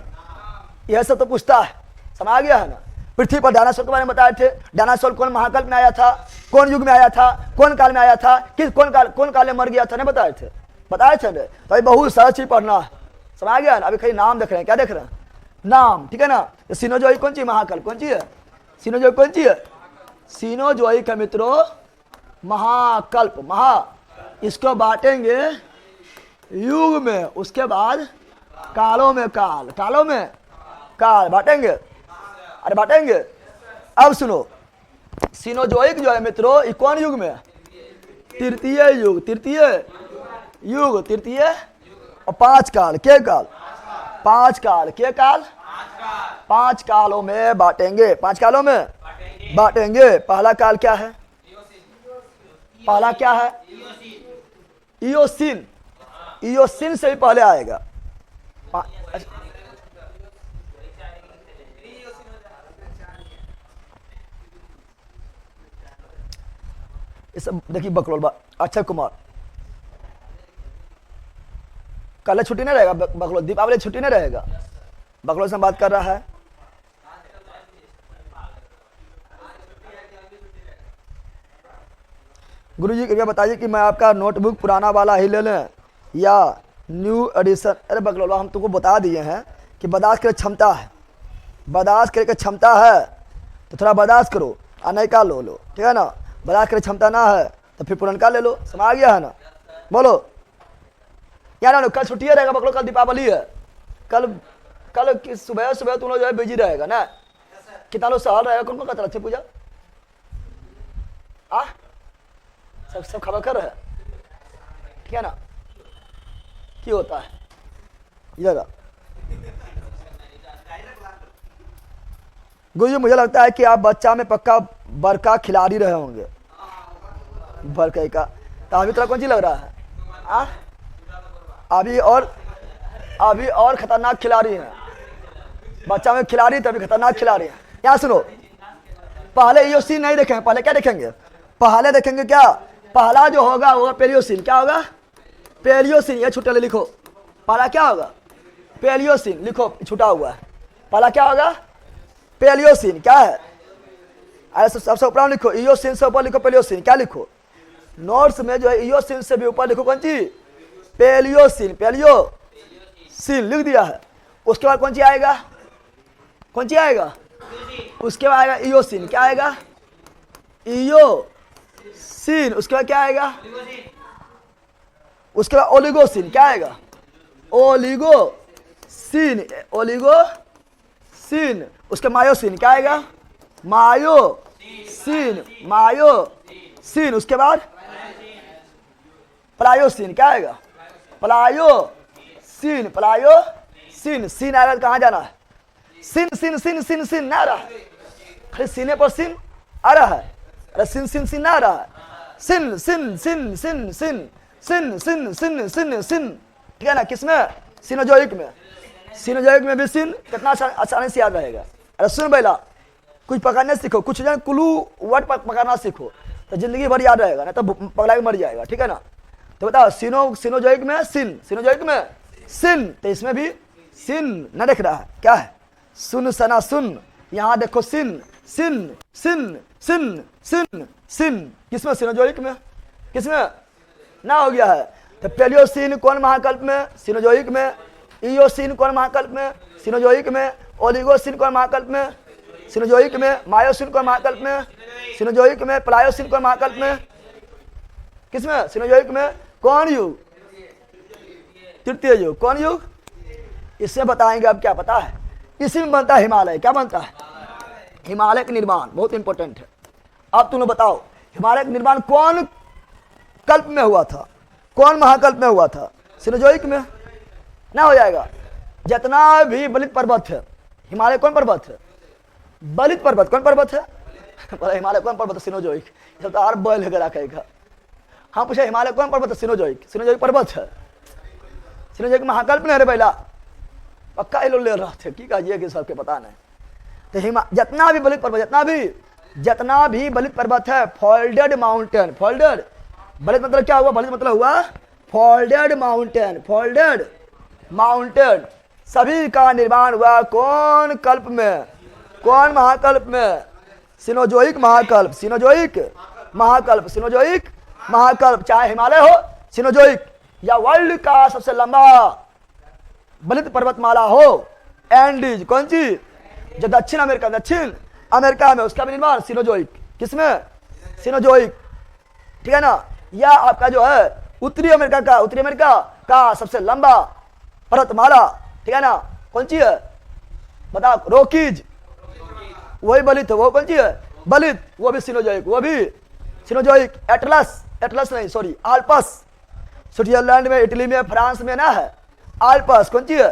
Speaker 1: यह सब तो पूछता है, समझ आ गया है ना। पृथ्वी पर डायनासोर के बारे में बताए थे, डायनासोर कौन महाकल्प में आया था, कौन युग में आया था, कौन काल में आया था, किस कौन काल में मर गया था, नहीं बताए थे तो अभी बहुत सारा चीज पढ़ना है, समझ आ गया ना। अभी खाली नाम देख रहे हैं, क्या देख रहे हैं? नाम, ठीक है ना। सीनोजोइक कौन सी, महाकल्प कौन सी है, सीनोजोइक कौन सी है? सीनोजोइक है मित्रों महाकल्प, इसको बांटेंगे युग में, उसके बाद कालों में काल बांटेंगे, अरे बांटेंगे। अब सुनो, सीनोजोइक जो है मित्रों, ये कौन युग में? तृतीय युग, तृतीय। और 5 काल के काल, 5 काल के काल, 5 कालों में बांटेंगे, 5 कालों में बांटेंगे। पहला काल क्या है? पहला क्या है? इयोसीन। इयोसीन से भी पहले आएगा। देखिए बकरोल अक्षय कुमार, कल छुट्टी नहीं रहेगा, बकलो दीपावली छुट्टी नहीं रहेगा। बकलो से बात कर रहा है। गुरुजी कृपया बताइए कि मैं आपका नोटबुक पुराना वाला ही ले लें या न्यू एडिशन। अरे बकलो हम तुमको बता दिए हैं कि बर्दाश्त करने क्षमता है, बर्दाश्त करने की क्षमता है तो थोड़ा बर्दाश्त करो, और नई का लो लो, ठीक है ना। बर्दाश्त करने क्षमता ना है तो फिर पुरनका ले लो, समझ आ गया है ना। बोलो यार ना, कल छुट्टी रहेगा बकलो, कल दीपावली है। कल सुबह सुबह तुम लोग जो है बिजी रहेगा ना। कितना लोग सहल रहेगा, कौन कौन करता अच्छी पूजा आ सब खबर कर है, ठीक है ना। क्या होता है इधर गुरुजी, मुझे लगता है कि आप बच्चा में पक्का बरका खिलाड़ी रहे होंगे। बरका का तो अभी तरह कौन चीज लग रहा है आ? अभी और खतरनाक खिलाड़ी हैं। बच्चा में खिलाड़ी तभी खतरनाक खिलाड़ी हैं। यहाँ सुनो, पहले ये सीन नहीं देखेंगे, पहले क्या देखेंगे? पहले देखेंगे क्या, पहला जो होगा वो पेलियो सीन। क्या होगा? Paleocene. ये छुट्टा ले लिखो, पहला क्या होगा? पेलियो सीन लिखो, छुटा हुआ है। पहला क्या होगा? Paleocene. क्या है? अरे सबसे ऊपर लिखो, इयो सीन से ऊपर लिखो पेलियो सीन। क्या लिखो? नोट्स में जो है इयो सीन से भी ऊपर लिखो कौन सी? Paleocene. पेलियो सीन लिख दिया है। उसके बाद कौन सी आएगा? कौन सी आएगा? उसके बाद आएगा इयो सीन। क्या आएगा? इयो सीन। उसके बाद क्या आएगा? उसके बाद ओलिगो सीन। क्या आएगा? Oligocene. Oligocene. उसके मायो सीन। क्या आएगा? Miocene. Miocene. उसके बाद प्लायो सीन। क्या आएगा? Pliocene. Pliocene. Scene आएगा तो कहाँ जाना है? Scene scene scene scene scene ना आ रहा है, खाली सीने पर सीन आ रहा है। अरे सीन सीन सीन ना आ रहा है। सिन सिन सिन सिन सिन सिन सिन सिन सिन सिन, ठीक है ना। किसमें? सिनोजोइक में। सिनोजोइक में भी सिन कितना आसानी से याद रहेगा। अरे सुन बेला, कुछ पकड़ने सीखो, कुछ जो कुलू वर्ड पकड़ना सीखो तो जिंदगी भर याद रहेगा, ना तो पगला के मर जाएगा, ठीक है ना। तो बताओ, सिनोजोइक में सिन, सिनोजोइक में सिन, तो इसमें भी सिन न देख रहा है। क्या है? सुन सना सुन। यहाँ देखो सिन सिन सिन सिन सिन सिन। किसमें? सिनोजोइक में। किसमें? ना हो गया है। तो पेलियो सीन कौन महाकल्प में? सिनोजोइक में। इयो सीन कौन महाकल्प में? सिनोजोइक में। ओलिगो सीन कौन महाकल्प में? सिनोजोइक में। मायो सीन कौन महाकल्प में? सिनोजोइक में। प्लायो सीन कौन महाकल्प में? किसमें? सिनोजोइक में। कौन युग? तृतीय युग। कौन युग? इससे बताएंगे। अब क्या पता है? इसी में बनता है हिमालय। क्या बनता है? हिमालय का निर्माण बहुत इंपॉर्टेंट है। अब तुम बताओ, हिमालय का निर्माण कौन कल्प में हुआ था? कौन महाकल्प में हुआ था? सिनोजोइक में ना हो जाएगा। जितना भी बलित पर्वत है, हिमालय कौन पर्वत है? बलित पर्वत। कौन पर्वत है? हिमालय कौन पर्वत है? सिनोजोइक। सब तो और बैल वगैरह कहेगा। हाँ पूछे, हिमालय कौन पर्वत है? सिनोजोइक। सिनोजोइक पर्वत है। सिनोजोइक महाकल्प नहीं है रे बैला, पक्का ये लोग ले रहे थे की काजिए कि सबके पता नहीं। तो जितना भी बलित पर्वत, जितना भी बलित पर्वत है, फोल्डेड माउंटेन। फोल्डेड बलित मतलब क्या हुआ? बलित मतलब हुआ फोल्डेड माउंटेन। फोल्डेड माउंटेन सभी का निर्माण हुआ कौन कल्प में? कौन महाकल्प में? सिनोजोइक महाकल्प। सिनोजोइक महाकल्प। सिनोजोइक महाकल्प। चाहे हिमालय हो, सिनोजोइक, या वर्ल्ड का सबसे लंबा बलित पर्वतमाला हो, एंडीज। कौन सी? जो दक्षिण अमेरिका में, उसका भी निर्माण सिनोजोइक। किसमें? सिनोजोइक, ठीक है ना। या आपका जो है उत्तरी अमेरिका का सबसे लंबा पर्वतमाला, ठीक है ना, कौन सी है? बताओ। रॉकीज, वही बलित है। वो कौन सी है? बलित, वो भी सिनोजोइक। वो भी सिनोजोइक। एटलस नहीं, सॉरी, आल्पस। स्विट्जरलैंड में, इटली में, फ्रांस में ना है आल्पस। कौन सी है?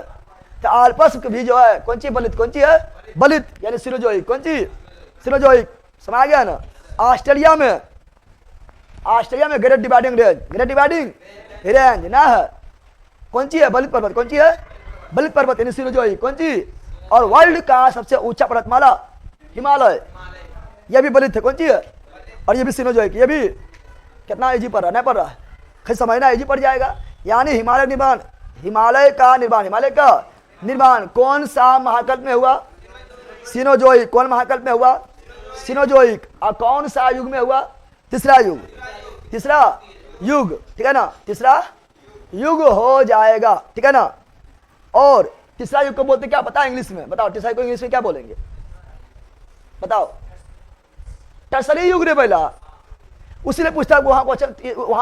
Speaker 1: तो आल्पस भी जो है कौन सी? बलित। कौन सी है? बलित, यानी सिनोजोइक। कौन सी? सिनोजोइक। समझ गया ना। ऑस्ट्रेलिया में ग्रेट डिवाइडिंग रेंज ना है, कौन सी है? बलित पर्वत। कौन सी है? बलित पर्वत यानी सिनोजोइक। कौन सी? और वर्ल्ड का सबसे ऊंचा पर्वतमाला हिमालय, यह भी बलित है। कौन सी है? और ये भी सिनोजोइक। ये भी कितना इजी पड़ रहा है? नहीं पड़ रहा है, खैर समझना इजी पड़ जाएगा। यानी हिमालय निर्माण हिमालय का निर्माण, हिमालय का निर्माण कौन सा महाकल्प में हुआ? सिनोजोइक। कौन महाकल्प में हुआ? सिनोजोइक। और कौन सा युग में हुआ? तीसरा युग। तीसरा युग, ठीक है ना, तीसरा युग हो जाएगा, ठीक है ना। और तीसरा युग को बोलते क्या पता है इंग्लिश में? बताओ तीसरा युग को इंग्लिश में क्या बोलेंगे? बताओ। टर्सरी युग रे पहला, उसीलिए पूछता है वहां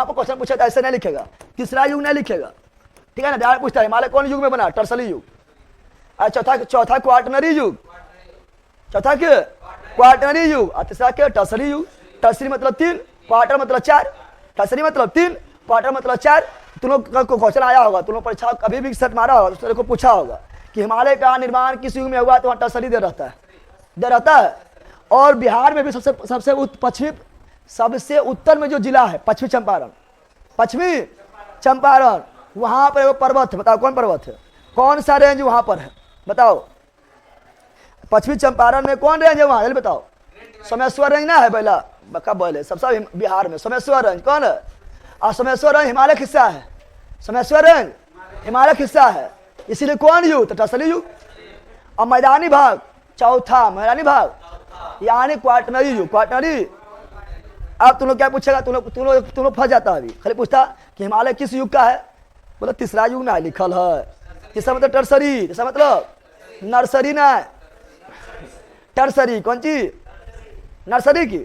Speaker 1: पर क्वेश्चन पूछा ऐसे नहीं लिखेगा, तीसरा युग नहीं लिखेगा, ठीक है ना। ध्यान पूछता है हिमालय कौन युग में बना? टर्सरी युग। और चौथा क्वार्टनरी युग, चौथा क्या? क्वार्टनरी युग। और तीसरा क्या? टर्सरी युग। टर्सरी मतलब 3, क्वार्टर मतलब 4, टर्सरी मतलब 3, क्वार्टर मतलब 4। तुम लोग को क्वेश्चन आया होगा, तुम लोग परीक्षा कभी भी सेट मारा होगा, दूसरे को पूछा होगा कि हिमालय का निर्माण किस युग में हुआ, तो वहाँ टर्सरी दे रहता है, दे रहता है। और बिहार में भी सबसे पश्चिमी, सबसे उत्तर में जो जिला है पश्चिमी चंपारण, पश्चिमी चंपारण, वहां पर वो पर्वत है, बताओ कौन पर्वत है? कौन सा रेंज वहां पर है? बताओ पश्चिमी चंपारण में कौन रेंज है वहां? जल्दी बताओ। सोमेश्वर रेंज ना है पहला, कब बोले सबसे बिहार में सोमेश्वर रेंज कौन है? और सोमेश्वर रेंज हिमालय हिस्सा है, सोमेश्वर रेंज हिमालय हिस्सा है, इसीलिए कौन युग? तो टर्सरी युग। और मैदानी भाग चौथा, मैदानी भाग यानी क्वार्टनरी युग, क्वार्टनरी। अब तुम लोग क्या पूछेगा? तुम लोग फंस जाता है अभी, खाली पूछता कि हिमालय किस युग का है? बोला तीसरा युग ना लिखल है, तीसरा मतलब टर्सरी, तीसरा मतलब नर्सरी ना, टर्सरी कौन चीज? नर्सरी की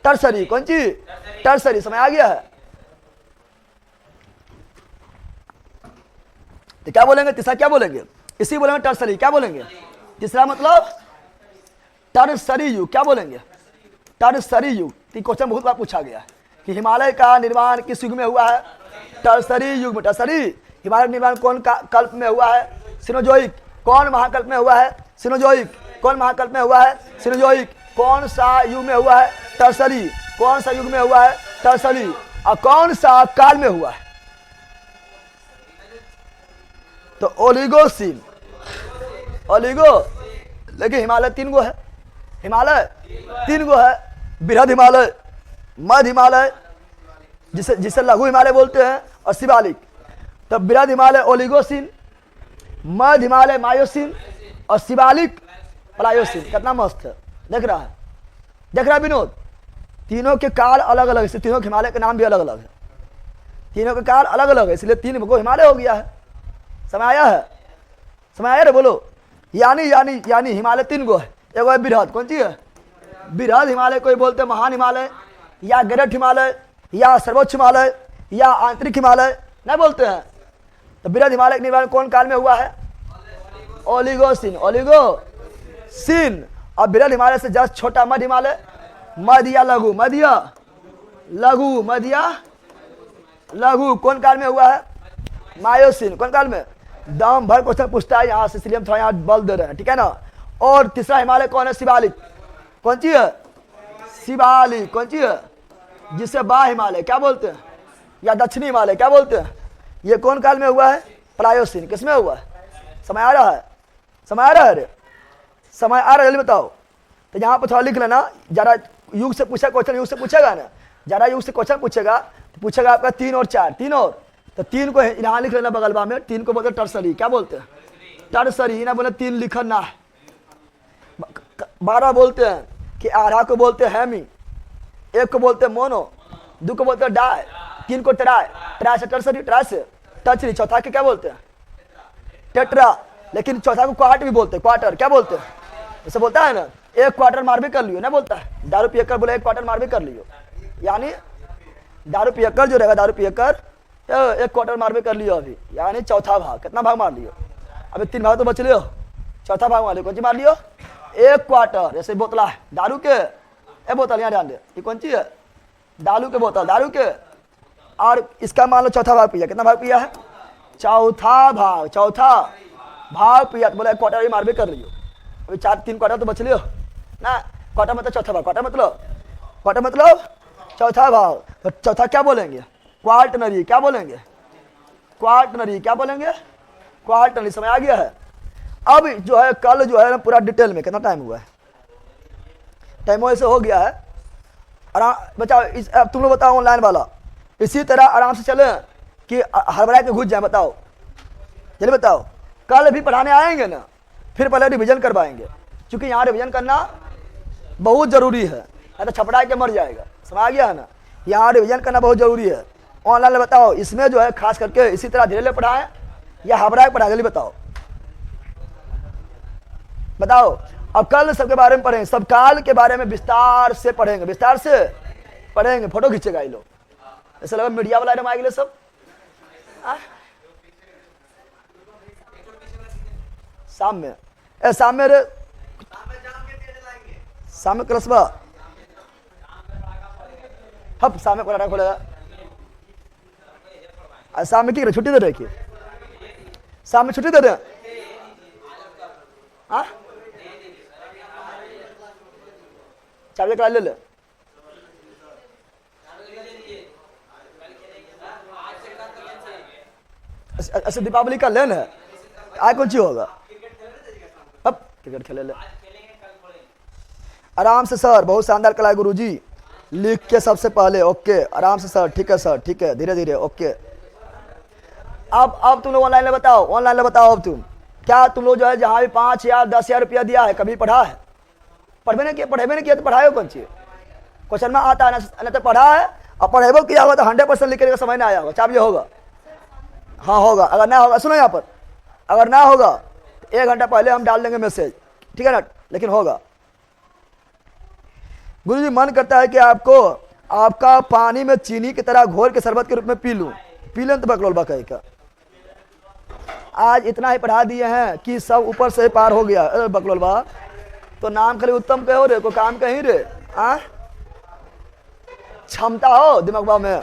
Speaker 1: टर्सरी कौन चीज? टर्सरी। समय आ गया है तो क्या बोलेंगे? तीसरा क्या बोलेंगे? इसी बोलेंगे टर्सरी। क्या बोलेंगे? तीसरा मतलब टर्सरी युग। क्या बोलेंगे? टर्सरी युग। क्वेश्चन बहुत बार पूछा गया है कि हिमालय का निर्माण किस युग में हुआ है? टर्सरी युग में। टर्सरी हिमालय निर्माण कौन कल्प में हुआ है? सिनोजोइक। कौन महाकल्प में हुआ है? सिनोजोइक। कौन महाकल्प में हुआ है? सिनोजोइक। कौन सा युग में हुआ है? टर्सरी। कौन सा युग में हुआ है? टर्सरी। और कौन सा काल में हुआ है? तो ओलिगोसीन, ओलिगो। लेकिन हिमालय 3 गो है, हिमालय 3 गो है, बृहद हिमालय, मध्य हिमालय जिसे लघु हिमालय बोलते हैं, और शिवालिक। तो बृहद हिमालय ओलिगोसीन, मध्य हिमालय मायोसीन, और शिवालिक प्लायोसीन। कितना मस्त है, देख रहा है? देख रहा है विनोद? तीनों के काल अलग अलग है, तीनों के हिमालय के नाम भी अलग अलग है, तीनों के काल अलग अलग है, इसलिए 3 गो हिमालय हो गया है। समय आया है? समय आया रे बोलो। यानी यानी यानी हिमालय 3 गो है। एगो है बृहद, कौन सी है? बृहद हिमालय कोई बोलते हैं महान हिमालय, या ग्रेट हिमालय, या सर्वोच्च हिमालय, या आंतरिक हिमालय, नहीं बोलते हैं। तो बृहद हिमालय का निर्माण कौन काल में हुआ है? Oligocene, Oligocene. और बृहद हिमालय से जस्ट छोटा मध्य हिमालय, मध्य या लघु, मध्य लघु, मध्य लघु कौन काल में हुआ है? मायोसीन। कौन काल में? दम भर क्वेश्चन पूछता है यहाँ से, इसलिए हम थोड़ा यहाँ बल दे रहे हैं, ठीक है ना। और तीसरा हिमालय कौन है? शिवालिक। कौन सी है? शिवालिक। कौन सी है? जिसे बा हिमालय क्या बोलते हैं, या दक्षिणी हिमालय क्या बोलते हैं? ये कौन काल में हुआ है? प्लायोसीन। किसमें हुआ है? समय आ रहा है? समय आ रहा है? समय आ रहा है, जल्दी बताओ। तो यहाँ पर थोड़ा लिख लेना, जरा युग से पूछा क्वेश्चन, युग से पूछेगा ना, जरा युग से क्वेश्चन पूछेगा तो पूछेगा आपका 3 और 4, 3 और, तो 3 को यहाँ लिख लेना बगलवा में। 3 को बोलते टर्सरी। क्या बोलते हैं? टर्सरी। ना बोले 3 लिखना है। 12 बोलते हैं कि आधा को बोलते हैं हेमी, 1 को बोलते हैं मोनो, 2 को बोलते हैं डाय, 3 को ट्राई, ट्राई से टर्सरी, ट्राई से टर्सरी। चौथा के क्या बोलते हैं? टेट्रा। लेकिन चौथा को क्वार्टर भी बोलते हैं, क्वार्टर। क्या बोलते हैं? जैसे बोलता है ना 1 क्वार्टर मार भी कर लियो, ना बोलता है? दारू पियकर बोले 1 क्वार्टर मार भी कर लियो, यानी दारू पियकर जो रहेगा, दारू पियकर 1 क्वार्टर मार भी कर लियो अभी, यानी चौथा भाग। कितना भाग मार लियो? अभी 3 भाग तो बच लियो, चौथा भाग मार लियो। कौन सी मार लियो? 1 क्वार्टर। जैसे बोतला है दारू के, बोतल यहाँ ध्यान दे, ये कौन सी है? दारू के बोतल, दारू के। और इसका मान लो चौथा भाग पिया। कितना भाग पिया है? चौथा भाग, चौथा भाग पिया। तो बोला 1 क्वार्टर भी मार भी कर लियो, अभी 3 क्वार्टर तो बच लियो ना। क्वार्टर मतलब चौथा भाग, क्वार्टर मतलब चौथा भाग। तो चौथा क्या बोलेंगे? क्वार्टनरी। क्या बोलेंगे? क्वार्टनरी। क्या बोलेंगे? क्वार्टनरी। समय आ गया है? अब जो है कल जो है ना पूरा डिटेल में, कितना टाइम हुआ है? टाइम वैसे हो गया है आराम। बचाओ अब तुम लोग बताओ ऑनलाइन वाला, इसी तरह आराम से चले कि हड़बड़ा के घुस जाए। बताओ चलिए बताओ, कल भी पढ़ाने आएंगे ना, फिर पहले रिवीजन करवाएंगे, क्योंकि यहाँ रिवीजन करना बहुत जरूरी है, तो छपड़ा के मर जाएगा, समझ गया है ना। यहाँ रिवीजन करना बहुत जरूरी है। ऑनलाइन बताओ, इसमें जो है खास करके इसी तरह धीरे पढ़ाएं या हबड़ा पढ़ा, जल्दी बताओ बताओ। अब कल सबके बारे में पढ़ेंगे, सब काल के बारे में विस्तार से पढ़ेंगे, विस्तार से पढ़ेंगे। फोटो खींचेगा ये लोग, ऐसा लगा मीडिया वाला आइटम आ गए सब। शाम में शाम में रे, शाम में कलसबा, हब शाम में पढ़ा खोलेगा। शाम में की छुट्टी दे रहे, शाम में छुट्टी दे रहे। चाबी करा ले ले। अच्छा दीपावली का लेन है, आज कौन सी होगा? अब क्रिकेट खेले ले आराम से सर, बहुत शानदार कला है गुरुजी, लिख के सबसे पहले। ओके आराम से सर, ठीक है सर, ठीक है, धीरे धीरे। ओके अब तुम लोग ऑनलाइन बताओ, ऑनलाइन बताओ। अब तुम क्या तुम लोग जो है जहाँ भी 5,000 10,000 रुपया दिया है, कभी पढ़ा है? पढ़े नहीं किया तो पढ़ाए हो कौन सी? क्वेश्चन में आता है ना तो पढ़ा है, और पढ़ेबो किया होगा तो 100% लिखने का समय ना आया होगा। चाप ये होगा, हाँ होगा। अगर ना होगा, सुनो यहाँ पर, अगर ना होगा तो 1 घंटा पहले हम डाल देंगे मैसेज, ठीक है ना, लेकिन होगा। गुरुजी मन करता है कि आपका पानी में चीनी की तरह घोर के शरबत के रूप में पी लूं, पी लें तो बकलोल कहे का। आज इतना ही पढ़ा दिए हैं कि सब ऊपर से पार हो गया। बकलोल बा तो नाम खाली उत्तम कहो रे, को काम कहीं रे। क्षमता हो दिमाग में।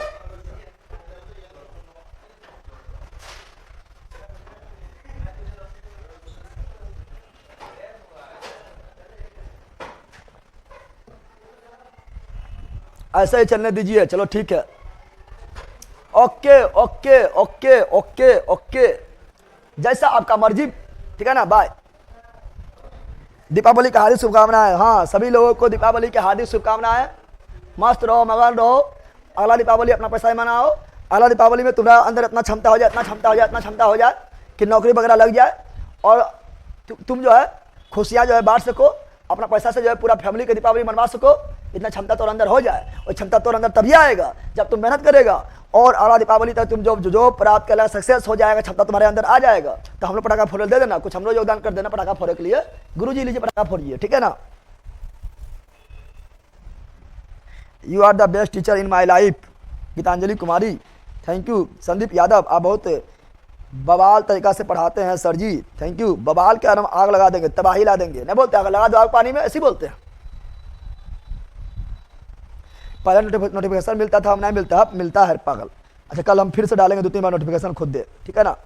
Speaker 1: ऐसा ही चलने दीजिए, चलो ठीक है। Okay okay okay okay okay, जैसा आपका मर्जी, ठीक है ना। बाय। दीपावली की हार्दिक शुभकामनाएं। हाँ, सभी लोगों को दीपावली की हार्दिक शुभकामनाएं। मस्त रहो, मगन रहो। अगला दीपावली अपना पैसा मनाओ। अगला दीपावली में तुम्हारा अंदर इतना क्षमता हो जाए, इतना क्षमता हो जाए, इतना क्षमता हो जाए कि नौकरी वगैरह लग जाए, और तुम जो है खुशियाँ जो है बांट सको, अपना पैसा से जो है पूरा फैमिली की दीपावली मनवा सको। इतना क्षमता तो अंदर हो जाए, और क्षमता तो अंदर तभी आएगा जब तुम मेहनत करेगा, और अगला दीपावली तक तुम जो प्राप्त कर सक्सेस हो जाएगा, क्षमता तुम्हारे अंदर आ जाएगा। तो हम लोग पटाखा फोड़ दे देना, कुछ हम लोग योगदान कर देना पटाखा फोड़ने के लिए। गुरुजी लीजिए पटाखा फोड़िए, ठीक है ना। You are the best teacher in my life, Geetanjali Kumari, thank you. Sandeep Yadav, आप बहुत बवाल तरीका से पढ़ाते हैं सर जी, थैंक यू। बवाल के हम आग लगा देंगे, तबाही ला देंगे, नहीं बोलते आग लगा दो आग पानी में, ऐसे बोलते हैं। पहले नोटिफिकेशन मिलता था, हम नहीं मिलता, अब मिलता है पागल। अच्छा कल हम फिर से डालेंगे 2-3 बार नोटिफिकेशन खुद दे, ठीक है ना।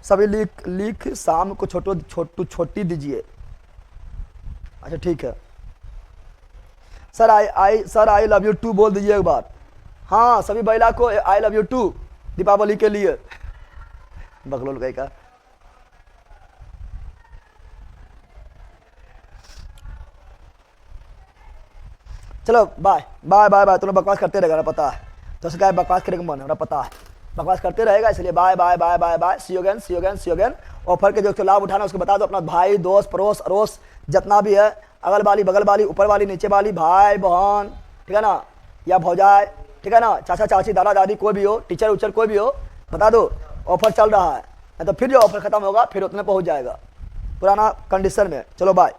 Speaker 1: सभी लिख शाम को छोटी दीजिए। अच्छा ठीक है sir. I love you too बोल दीजिए एक बार। हाँ सभी महिला को I love you too Deepawali के लिए। बकलोल गए का। चलो बाय बाय बाय बाय। तुम बकवास करते रहेगा ना, पता है तो क्या बकवास करने का मन है, पता है बकवास करते रहेगा, इसलिए bye bye bye bye bye. See you again, see you again, see you again. Offer के जो लाभ उठाना उसको बता दो, अपना भाई दोस्त पड़ोस अड़ोस जितना भी है, अगल वाली बगल वाली ऊपर वाली नीचे वाली, भाई बहन, ठीक है ना, या भौजाई, ठीक है ना, चाचा चाची दादा दादी कोई भी हो, टीचर उचर कोई भी हो, बता दो ऑफर चल रहा है। नहीं तो फिर जो ऑफर खत्म होगा फिर उतने पहुंच जाएगा पुराना कंडीशन में। चलो बाय,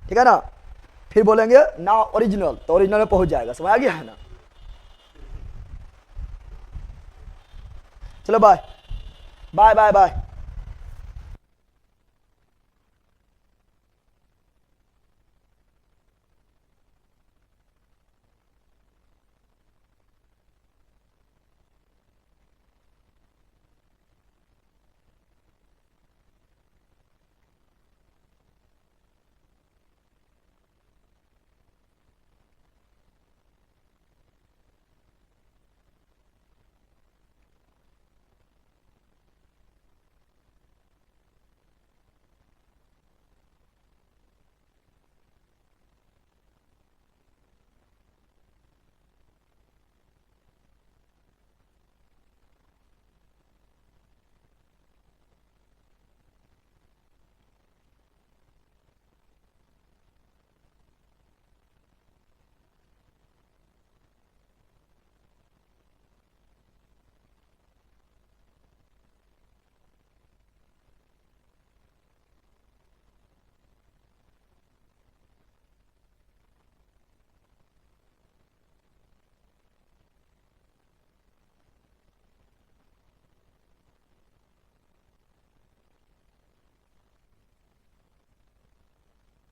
Speaker 1: ठीक है ना। फिर बोलेंगे ना ओरिजिनल, तो ओरिजिनल में पहुंच जाएगा, समझ आ गया है ना। चलो बाय बाय बाय बाय।